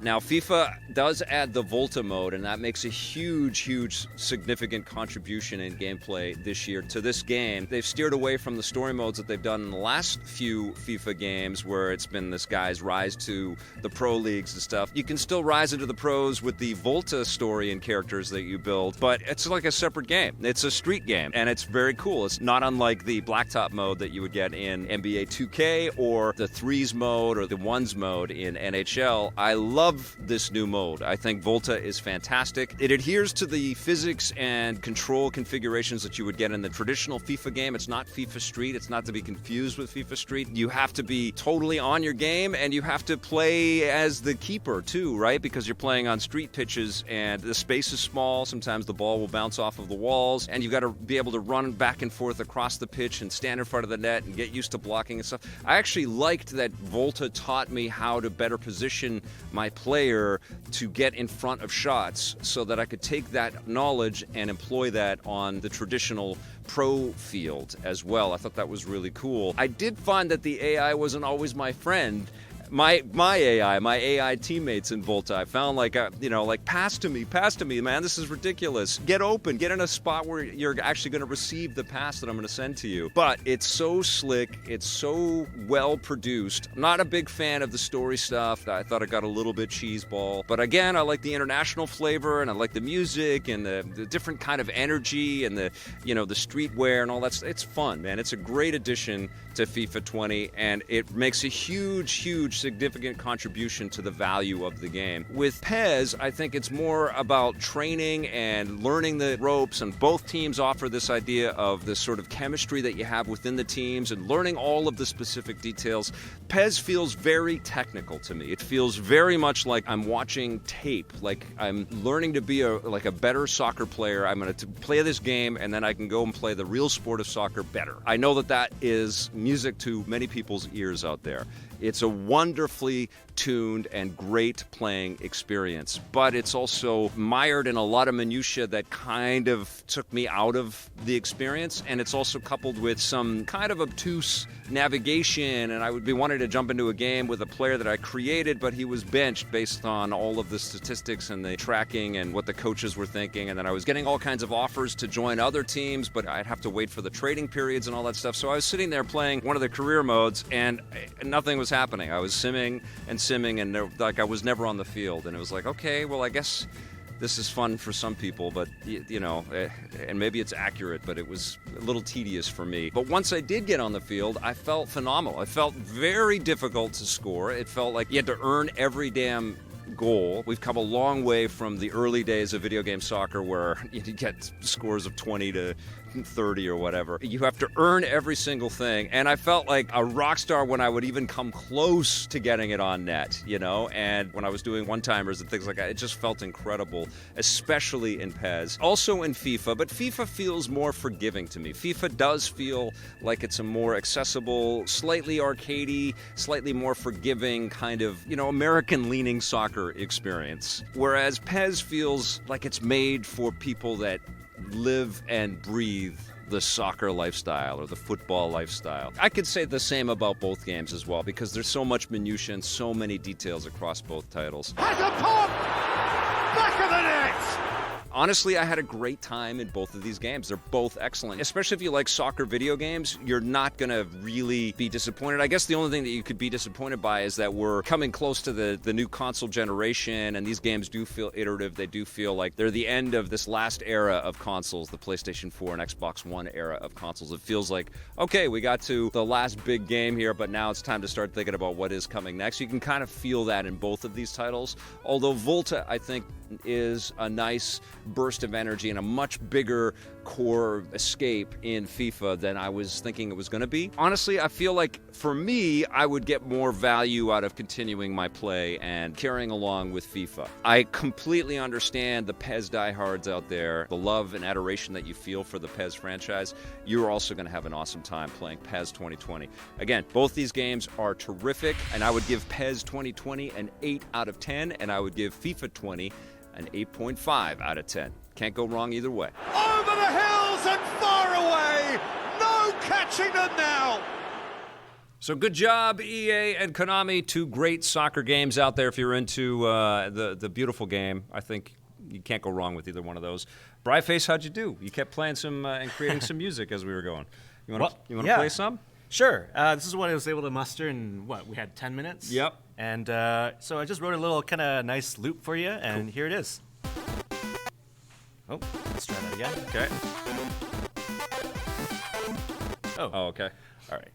Now, FIFA does add the Volta mode, and that makes a huge, significant contribution in gameplay this year to this game. They've steered away from the story modes that they've done in the last few FIFA games where it's been this guy's rise to the pro leagues and stuff. You can still rise into the pros with the Volta story and characters that you build, but it's like a separate game. It's a street game, and it's very cool. It's not unlike the blacktop mode that you would get in NBA 2K or the threes mode or the ones mode in NHL. I love this new mode. I think Volta is fantastic. It adheres to the physics and control configurations that you would get in the traditional FIFA game. It's not FIFA Street. It's not to be confused with FIFA Street. You have to be totally on your game, and you have to play as the keeper too, right? Because you're playing on street pitches and the space is small. Sometimes the ball will bounce off of the walls, and you've got to be able to run back and forth across the pitch and stand in front of the net and get used to blocking and stuff. I actually liked that Volta taught me how to better position my player to get in front of shots so that I could take that knowledge and employ that on the traditional pro field as well. I thought that was really cool. I did find that the AI wasn't always my friend. My AI teammates in Volta, I found like pass to me, man, this is ridiculous. Get open, get in a spot where you're actually going to receive the pass that I'm going to send to you. But it's so slick, it's so well produced. I'm not a big fan of the story stuff. I thought it got a little bit cheeseball. But again, I like the international flavor, and I like the music and the different kind of energy and the streetwear and all that. It's fun, man. It's a great addition to FIFA 20, and it makes a huge significant contribution to the value of the game. With PES, I think it's more about training and learning the ropes, and both teams offer this idea of this sort of chemistry that you have within the teams and learning all of the specific details. PES feels very technical to me. It feels very much like I'm watching tape, like I'm learning to be a better soccer player. I'm going to play this game, and then I can go and play the real sport of soccer better. I know that is music to many people's ears out there. It's a wonderfully tuned and great playing experience, but it's also mired in a lot of minutia that kind of took me out of the experience, and it's also coupled with some kind of obtuse navigation, and I would be wanting to jump into a game with a player that I created, but he was benched based on all of the statistics and the tracking and what the coaches were thinking, and then I was getting all kinds of offers to join other teams, but I'd have to wait for the trading periods and all that stuff. So I was sitting there playing one of the career modes, and nothing was happening. I was simming, and I was never on the field, and it was like, okay, well, I guess this is fun for some people, but and maybe it's accurate, but it was a little tedious for me. But once I did get on the field, I felt phenomenal. It felt very difficult to score. It felt like you had to earn every damn goal. We've come a long way from the early days of video game soccer where you get scores of 20 to 30 or whatever. You have to earn every single thing, and I felt like a rock star when I would even come close to getting it on net, and when I was doing one-timers and things like that, it just felt incredible, especially in PES. Also in FIFA, but FIFA feels more forgiving to me. FIFA does feel like it's a more accessible, slightly arcadey, slightly more forgiving kind of, American-leaning soccer experience. Whereas PES feels like it's made for people that live and breathe the soccer lifestyle or the football lifestyle. I could say the same about both games as well because there's so much minutia and so many details across both titles. Has a pop! Back of the net! Honestly, I had a great time in both of these games. They're both excellent. Especially if you like soccer video games, you're not going to really be disappointed. I guess the only thing that you could be disappointed by is that we're coming close to the new console generation, and these games do feel iterative. They do feel like they're the end of this last era of consoles, the PlayStation 4 and Xbox One era of consoles. It feels like, okay, we got to the last big game here, but now it's time to start thinking about what is coming next. You can kind of feel that in both of these titles, although Volta, I think, is a nice burst of energy and a much bigger core escape in FIFA than I was thinking it was going to be. Honestly, I feel like for me, I would get more value out of continuing my play and carrying along with FIFA. I completely understand the PES diehards out there, the love and adoration that you feel for the PES franchise. You're also going to have an awesome time playing PES 2020. Again, both these games are terrific, and I would give PES 2020 an 8 out of 10, and I would give FIFA 20 an 8.5 out of 10. Can't go wrong either way. Over the hills and far away! No catching them now! So good job, EA and Konami. Two great soccer games out there if you're into the beautiful game. I think you can't go wrong with either one of those. Bryface, how'd you do? You kept playing some and creating some music as we were going. You want to play some? Sure. This is what I was able to muster in, we had 10 minutes? Yep. And so I just wrote a little kind of nice loop for you, and here it is. Oh, let's try that again. Okay. Oh, okay. all right.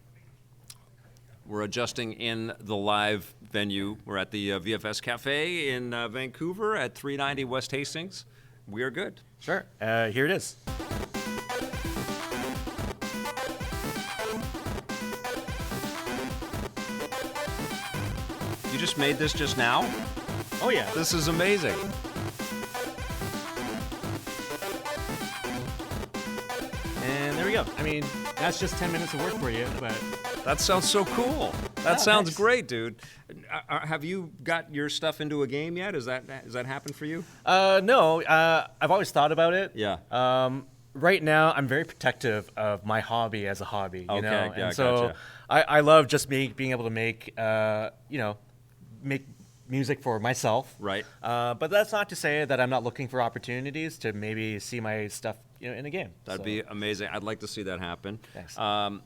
We're adjusting in the live venue. We're at the VFS Cafe in Vancouver at 390 West Hastings. We are good. Sure. Here it is. You just made this just now? Oh, yeah. This is amazing. And there we go. I mean, that's just 10 minutes of work for you, but... That sounds so cool. That sounds thanks. Great, dude. Have you got your stuff into a game yet? Has that happened for you? No. I've always thought about it. Yeah. Right now, I'm very protective of my hobby as a hobby. You know? Yeah, and so gotcha. I love just being able to make, make music for myself. Right. But that's not to say that I'm not looking for opportunities to maybe see my stuff in a game. That'd be amazing. I'd like to see that happen. Thanks.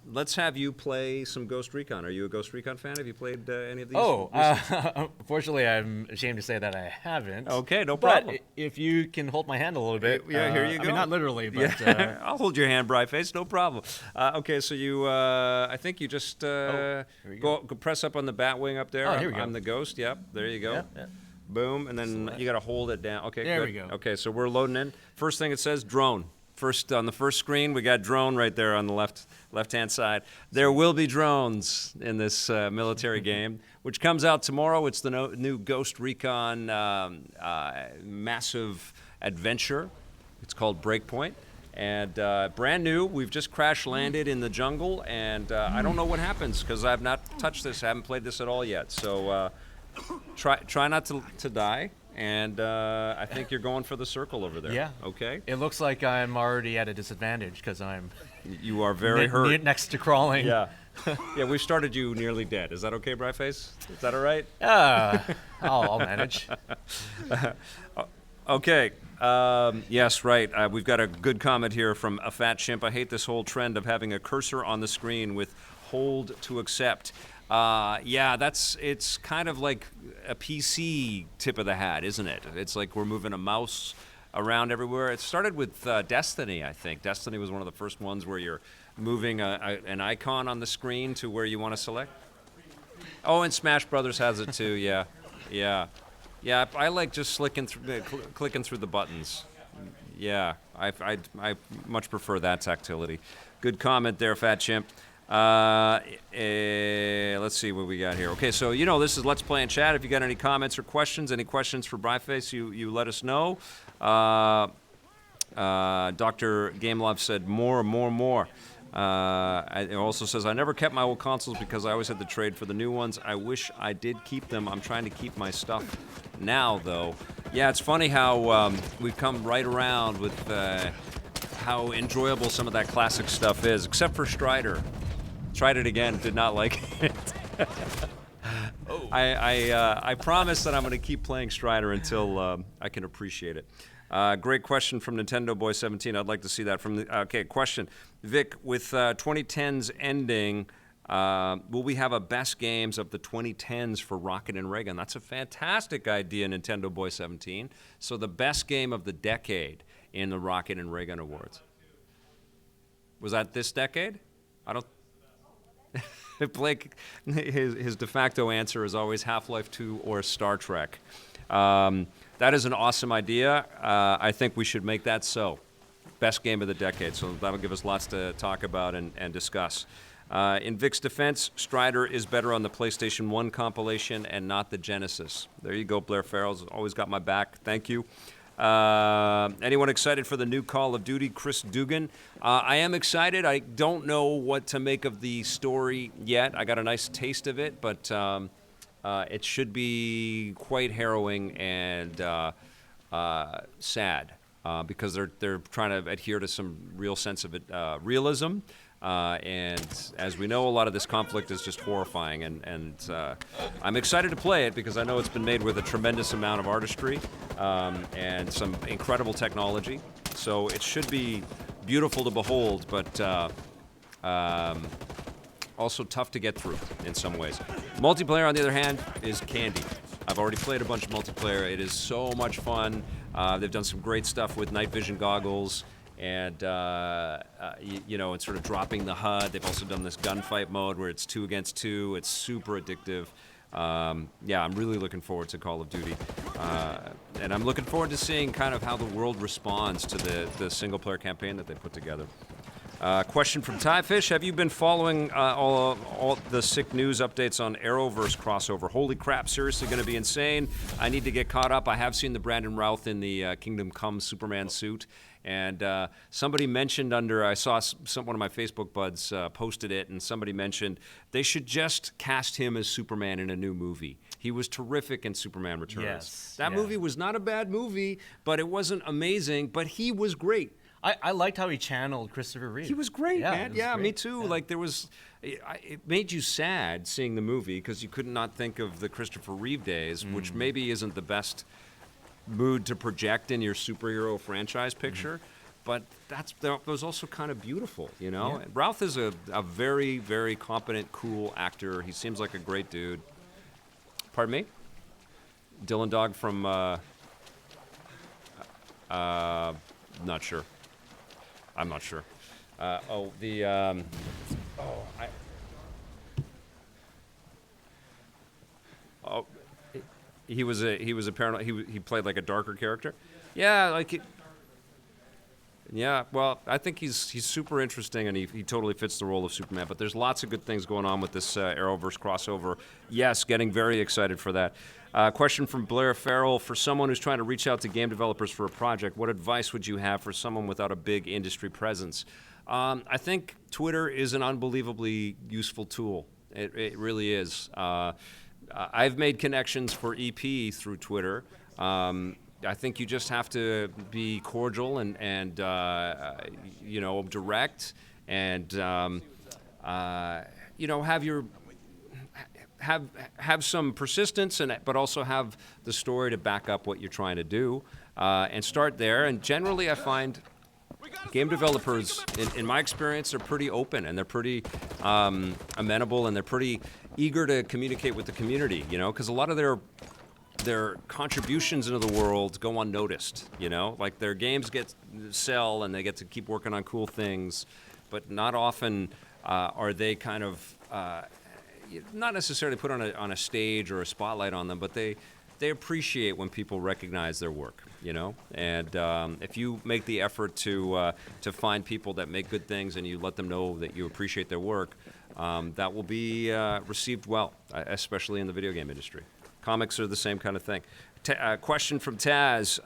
Let's have you play some Ghost Recon. Are you a Ghost Recon fan? Have you played any of these? Oh, unfortunately, I'm ashamed to say that I haven't. Okay, no problem. But if you can hold my hand a little bit. Yeah, here you go. I mean, not literally, but... Yeah. I'll hold your hand, Bryface, no problem. Okay, so you, I think you just go press up on the bat wing up there. Oh, here we go. I'm the ghost, yep, there you go. Yeah. Boom, and then you got to hold it down. Okay, there good. we go. Okay, so we're loading in. First thing it says, drone. First, on the first screen, we got drone right there on the left-hand side. There will be drones in this military game, which comes out tomorrow. It's the new Ghost Recon massive adventure. It's called Breakpoint. And brand new. We've just crash landed in the jungle, and I don't know what happens because I've not touched this. I haven't played this at all yet. So try not to die. And I think you're going for the circle over there. Yeah. Okay. It looks like I'm already at a disadvantage because I'm You are very hurt. next to crawling. Yeah. Yeah, we've started you nearly dead. Is that okay, Bryface? Is that all right? I'll manage. Okay. Yes, right. We've got a good comment here from a fat chimp. I hate this whole trend of having a cursor on the screen with hold to accept. Yeah, it's kind of like a PC tip of the hat, isn't it? It's like we're moving a mouse around everywhere. It started with Destiny, I think. Destiny was one of the first ones where you're moving an icon on the screen to where you want to select. Oh, and Smash Brothers has it too, yeah. Yeah. Yeah, I like just clicking through the buttons. Yeah, I much prefer that tactility. Good comment there, Fat Chimp. Let's see what we got here. Okay, so this is Let's Play and Chat. If you got any comments or questions, any questions for Bryface, you let us know. Dr. Gamelove said more. It also says, I never kept my old consoles because I always had to trade for the new ones. I wish I did keep them. I'm trying to keep my stuff now, though. Yeah, it's funny how we've come right around with how enjoyable some of that classic stuff is, except for Strider. Tried it again, did not like it. I promise that I'm going to keep playing Strider until I can appreciate it. Great question from Nintendo Boy 17. I'd like to see that from the. Okay, question, Vic. With 2010s ending, will we have a best games of the 2010s for Rocket and Ray Gun? That's a fantastic idea, Nintendo Boy 17. So the best game of the decade in the Rocket and Ray Gun Awards. Was that this decade? I don't. Blake, his de facto answer is always Half-Life 2 or Star Trek. That is an awesome idea. I think we should make that so. Best game of the decade, so that'll give us lots to talk about and discuss. In Vic's defense, Strider is better on the PlayStation 1 compilation and not the Genesis. There you go, Blair Farrell's always got my back. Thank you. Anyone excited for the new Call of Duty? Chris Dugan. I am excited. I don't know what to make of the story yet. I got a nice taste of it, but it should be quite harrowing and sad because they're trying to adhere to some real sense of it, realism. And as we know, a lot of this conflict is just horrifying, and I'm excited to play it because I know it's been made with a tremendous amount of artistry and some incredible technology. So it should be beautiful to behold, but also tough to get through in some ways. Multiplayer, on the other hand, is candy. I've already played a bunch of multiplayer. It is so much fun. They've done some great stuff with night vision goggles. And, and sort of dropping the HUD. They've also done this gunfight mode where it's 2 against 2. It's super addictive. Yeah, I'm really looking forward to Call of Duty. And I'm looking forward to seeing kind of how the world responds to the single-player campaign that they put together. Question from Tyfish. Have you been following all the sick news updates on Arrowverse crossover? Holy crap, seriously going to be insane. I need to get caught up. I have seen the Brandon Routh in the Kingdom Come Superman suit. And somebody mentioned I saw one of my Facebook buds posted it, and somebody mentioned they should just cast him as Superman in a new movie. He was terrific in Superman Returns. Yes, that movie was not a bad movie, but it wasn't amazing, but he was great. I liked how he channeled Christopher Reeve. He was great, man. Yeah, great. Me too. Yeah. Like it made you sad seeing the movie because you could not think of the Christopher Reeve days, which maybe isn't the best mood to project in your superhero franchise picture, but that was also kind of beautiful, you know? Yeah. Routh is a very, very competent, cool actor. He seems like a great dude. Pardon me? Dylan Dog from, not sure. I'm not sure. He was apparently he played like a darker character. Yeah, like yeah. Well, I think he's super interesting and he totally fits the role of Superman. But there's lots of good things going on with this Arrowverse crossover. Yes, getting very excited for that. Question from Blair Farrell. For someone who's trying to reach out to game developers for a project, what advice would you have for someone without a big industry presence? I think Twitter is an unbelievably useful tool. It really is. I've made connections for EP through Twitter. I think you just have to be cordial and direct and have some persistence but also have the story to back up what you're trying to do and start there. And generally, I find game developers, in my experience, are pretty open and they're pretty amenable and they're pretty eager to communicate with the community, because a lot of their contributions into the world go unnoticed, like their games sell and they get to keep working on cool things, but not often are they kind of not necessarily put on a stage or a spotlight on them, but they they appreciate when people recognize their work, you know. And if you make the effort to find people that make good things and you let them know that you appreciate their work, that will be received well, especially in the video game industry. Comics are the same kind of thing. Question from Taz.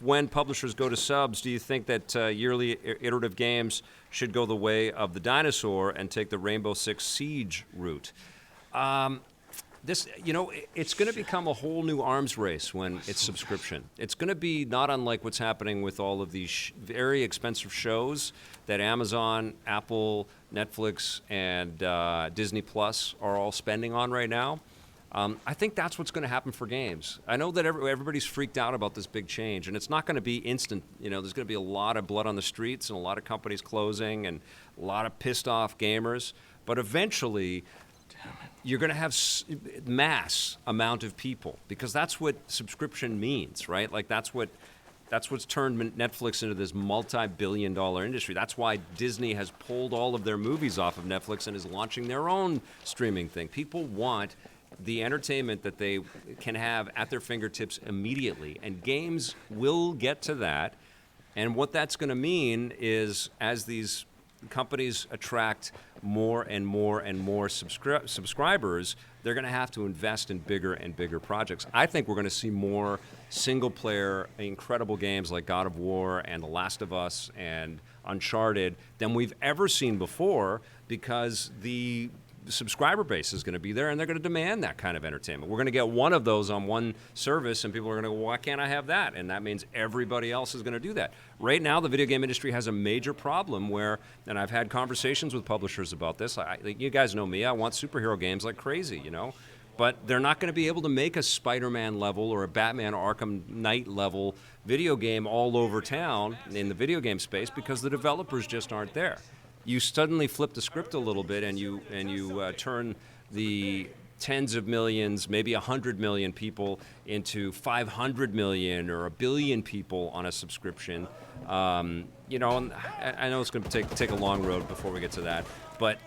When publishers go to subs, do you think that yearly iterative games should go the way of the dinosaur and take the Rainbow Six Siege route? This, you know, it's going to become a whole new arms race when it's subscription. It's going to be not unlike what's happening with all of these very expensive shows that Amazon, Apple, Netflix, and Disney Plus are all spending on right now. I think that's what's going to happen for games. I know that everybody's freaked out about this big change, and it's not going to be instant. You know, there's going to be a lot of blood on the streets and a lot of companies closing and a lot of pissed off gamers. But eventually, you're going to have mass amount of people, because that's what subscription means, right? Like that's what's turned Netflix into this multi-billion-dollar industry. That's why Disney has pulled all of their movies off of Netflix and is launching their own streaming thing. People want the entertainment that they can have at their fingertips immediately, and games will get to that. And what that's going to mean is, as these companies attract more and more and more subscribers, they're going to have to invest in bigger and bigger projects. I think we're going to see more single-player, incredible games like God of War and The Last of Us and Uncharted than we've ever seen before, because the subscriber base is going to be there, and they're going to demand that kind of entertainment. We're going to get one of those on one service, and people are going to go, why can't I have that? And that means everybody else is going to do that. Right now, the video game industry has a major problem where, and I've had conversations with publishers about this, you guys know me, I want superhero games like crazy, you know? But they're not going to be able to make a Spider-Man level or a Batman Arkham Knight level video game all over town in the video game space, because the developers just aren't there. You suddenly flip the script a little bit, and you turn the tens of millions, maybe 100 million people into 500 million or 1 billion people on a subscription. You know, and I know it's going to take a long road before we get to that, but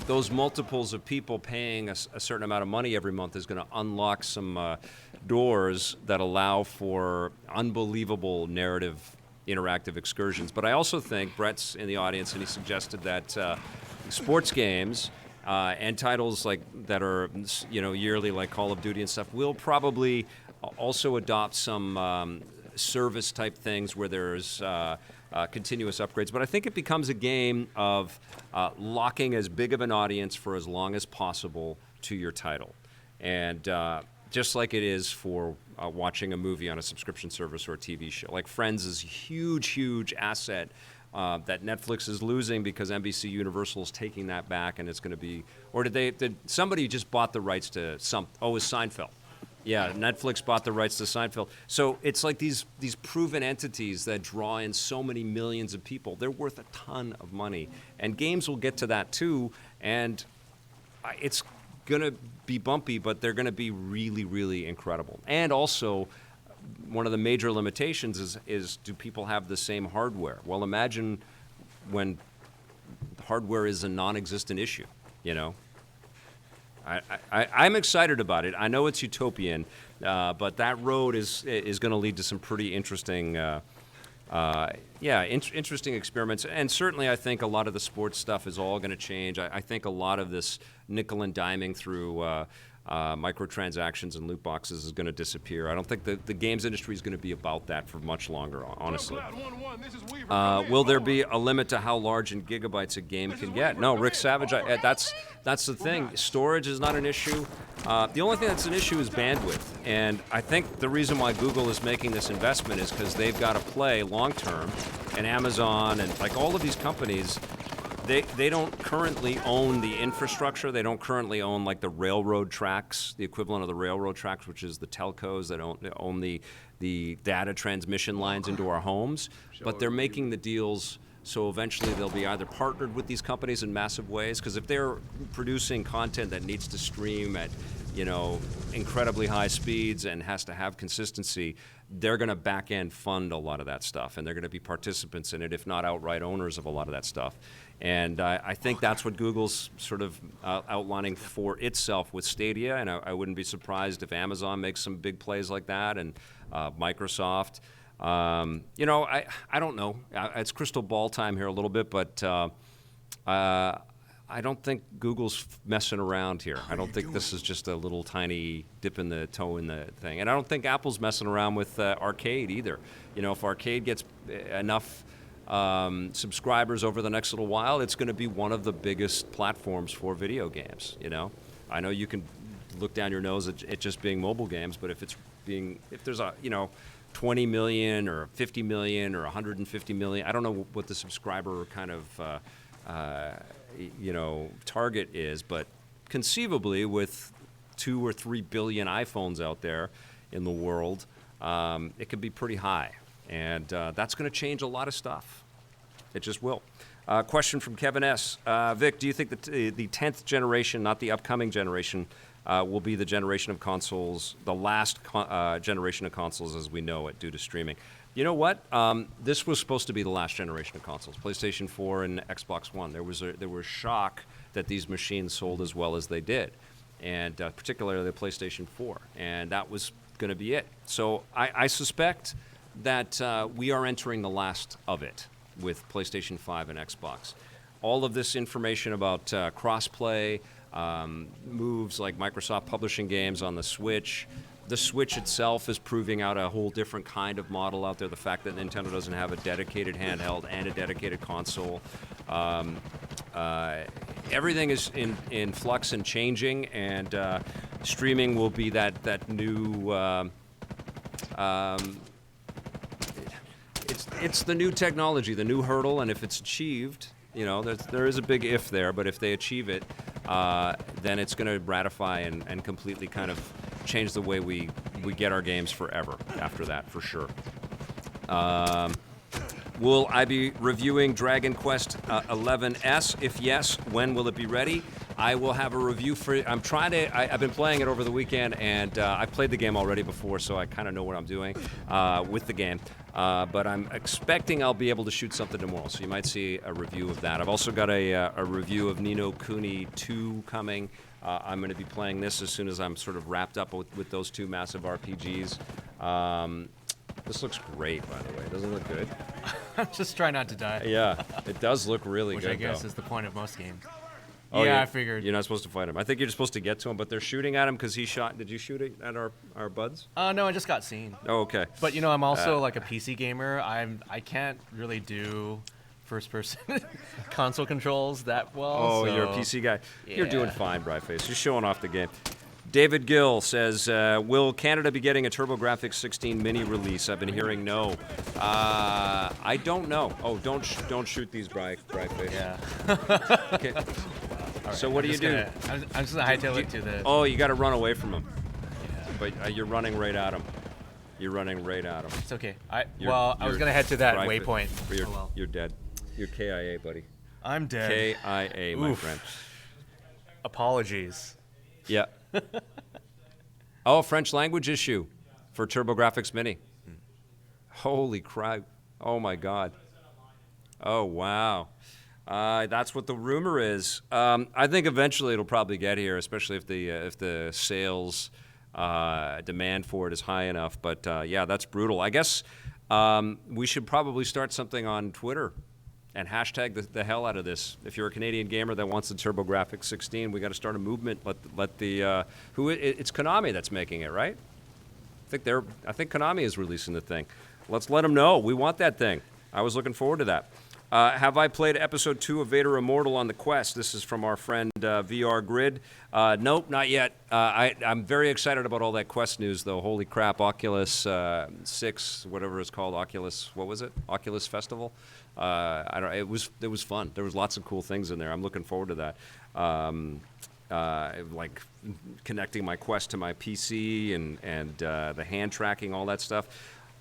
those multiples of people paying a certain amount of money every month is going to unlock some doors that allow for unbelievable narrative interactive excursions. But I also think Brett's in the audience, and he suggested that sports games and titles like that are, you know, yearly, like Call of Duty and stuff, will probably also adopt some service type things where there's continuous upgrades. But I think it becomes a game of locking as big of an audience for as long as possible to your title. And just like it is for watching a movie on a subscription service or a TV show. Like Friends is a huge, huge asset that Netflix is losing because NBC Universal is taking that back, and it's going to be, or did somebody just bought the rights to it's Seinfeld. Yeah, Netflix bought the rights to Seinfeld. So it's like these proven entities that draw in so many millions of people. They're worth a ton of money. And games will get to that too, and it's going to be bumpy, but they're going to be really, really incredible. And also, one of the major limitations is do people have the same hardware? Well, imagine when hardware is a non-existent issue, you know? I'm excited about it. I know it's utopian, but that road is going to lead to some pretty interesting interesting experiments. And certainly I think a lot of the sports stuff is all going to change. I think a lot of this nickel and diming through microtransactions and loot boxes is going to disappear. I don't think the games industry is going to be about that for much longer, honestly. Will there be a limit to how large in gigabytes a game can get? No, Rick Savage, that's the thing. Storage is not an issue. The only thing that's an issue is bandwidth. And I think the reason why Google is making this investment is because they've got to play long term, and Amazon and like all of these companies, they don't currently own the infrastructure. They don't currently own like the railroad tracks, the equivalent of the railroad tracks, which is the telcos that own the data transmission lines into our homes. But they're making the deals So eventually they'll be either partnered with these companies in massive ways, because if they're producing content that needs to stream at, incredibly high speeds and has to have consistency, they're going to back-end fund a lot of that stuff, and they're going to be participants in it, if not outright owners of a lot of that stuff. And I think that's what Google's sort of outlining for itself with Stadia, and I wouldn't be surprised if Amazon makes some big plays like that, and Microsoft. I don't know. It's crystal ball time here a little bit, but I don't think Google's messing around here. I don't think this is just a little tiny dip in the toe in the thing. And I don't think Apple's messing around with Arcade either. If Arcade gets enough subscribers over the next little while, it's going to be one of the biggest platforms for video games. I know you can look down your nose at it just being mobile games, but if there's a 20 million or 50 million or 150 million, I don't know what the subscriber kind of target is, but conceivably with 2 or 3 billion iPhones out there in the world, it could be pretty high, and that's going to change a lot of stuff. It just will. Question from Kevin S. Vic, do you think that the 10th generation, not the upcoming generation, will be the generation of consoles, the last generation of consoles as we know it due to streaming? You know what? This was supposed to be the last generation of consoles, PlayStation 4 and Xbox One. There was shock that these machines sold as well as they did, and particularly the PlayStation 4, and that was going to be it. So I suspect that we are entering the last of it with PlayStation 5 and Xbox. All of this information about cross-play, moves like Microsoft publishing games on the Switch. The Switch itself is proving out a whole different kind of model out there. The fact that Nintendo doesn't have a dedicated handheld and a dedicated console. Everything is in flux and changing, and streaming will be that new... It's the new technology, the new hurdle, and if it's achieved, there is a big if there, but if they achieve it, then it's going to ratify and completely kind of change the way we get our games forever after that, for sure. Will I be reviewing Dragon Quest 11S? If yes, when will it be ready? I will have a review for it. I've been playing it over the weekend, and I've played the game already before, so I kind of know what I'm doing with the game. But I'm expecting I'll be able to shoot something tomorrow, so you might see a review of that. I've also got a review of Ni no Kuni 2 coming. I'm going to be playing this as soon as I'm sort of wrapped up with those two massive RPGs. This looks great, by the way. Doesn't it look good? I'm just trying not to die. Yeah, it does look really Which good, I guess though. is the point of most games. Oh, yeah, I figured. You're not supposed to fight him. I think you're supposed to get to him, but they're shooting at him because he shot. Did you shoot it at our buds? No, I just got seen. Oh, okay. But I'm also like a PC gamer. I can't really do first-person console controls that well. Oh, so you're a PC guy. You're doing yeah. fine, Bryface. You're showing off the game. David Gill says, will Canada be getting a TurboGrafx 16 mini release? I've been hearing no. I don't know. Oh, don't shoot these, Bryface. Yeah. Okay. So what do you do? I'm just going to hightail it to the... Oh, you got to run away from him. Yeah. But you're running right at him. You're running right at him. It's okay. I was You're going to head to that Bryface. waypoint. You're dead. You're KIA, buddy. I'm dead. KIA, my friend. Apologies. Yeah. Oh, French language issue for TurboGrafx Mini. Holy crap. Oh, my God. Oh, wow. That's what the rumor is. I think eventually it'll probably get here, especially if the sales demand for it is high enough. But, yeah, that's brutal. I guess we should probably start something on Twitter and hashtag the hell out of this. If you're a Canadian gamer that wants the TurboGrafx 16, we got to start a movement. Let the it's Konami that's making it, right? I think Konami is releasing the thing. Let's let them know we want that thing. I was looking forward to that. Have I played episode 2 of Vader Immortal on the Quest? This is from our friend VR Grid. Nope, not yet. I'm very excited about all that Quest news, though. Holy crap, Oculus 6, whatever it's called, Oculus, what was it? Oculus Festival? It was fun. There was lots of cool things in there. I'm looking forward to that. Like connecting my Quest to my PC and the hand tracking, all that stuff.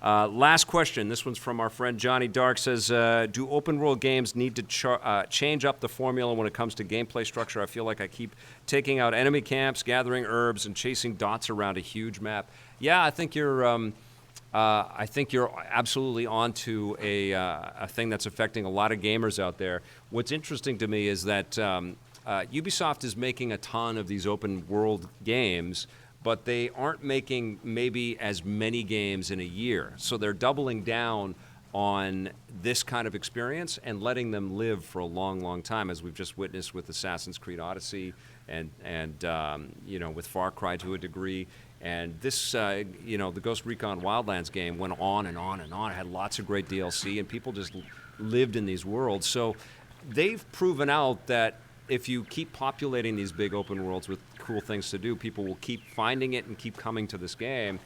Last question. This one's from our friend Johnny Dark. Says, do open world games need to change up the formula when it comes to gameplay structure? I feel like I keep taking out enemy camps, gathering herbs, and chasing dots around a huge map. Yeah, I think you're absolutely onto a thing that's affecting a lot of gamers out there. What's interesting to me is that Ubisoft is making a ton of these open world games, but they aren't making maybe as many games in a year. So they're doubling down on this kind of experience and letting them live for a long, long time, as we've just witnessed with Assassin's Creed Odyssey and with Far Cry to a degree. And this, the Ghost Recon Wildlands game went on and on and on. It had lots of great DLC, and people just lived in these worlds. So they've proven out that if you keep populating these big open worlds with cool things to do, people will keep finding it and keep coming to this game.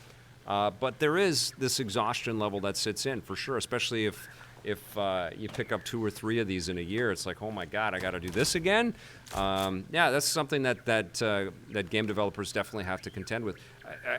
But there is this exhaustion level that sits in, for sure, especially if you pick up 2 or 3 of these in a year. It's like, oh my God, I got to do this again. That's something that game developers definitely have to contend with.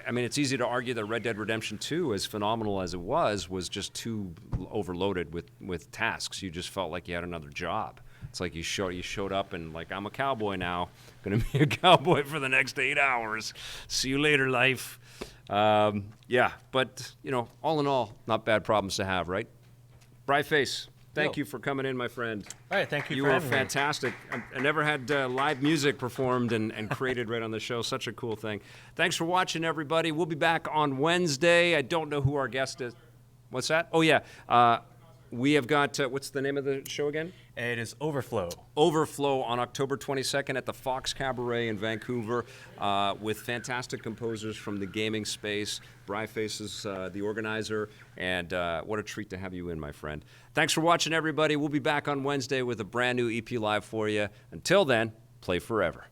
I mean, it's easy to argue that Red Dead Redemption 2, as phenomenal as it was just too overloaded with tasks. You just felt like you had another job. It's like you showed up and like, I'm a cowboy now. Going to be a cowboy for the next 8 hours. See you later, life. But all in all, not bad problems to have, right? Bryface, thank you for coming in, my friend. All right, thank you. You for were having me. fantastic. I never had live music performed and created right on the show. Such a cool thing. Thanks for watching, everybody. We'll be back on Wednesday. I don't know who our guest is. What's that? Oh, yeah. We have got, what's the name of the show again? It is Overflow. Overflow on October 22nd at the Fox Cabaret in Vancouver with fantastic composers from the gaming space. Bryface is the organizer, and what a treat to have you in, my friend. Thanks for watching, everybody. We'll be back on Wednesday with a brand new EP Live for you. Until then, play forever.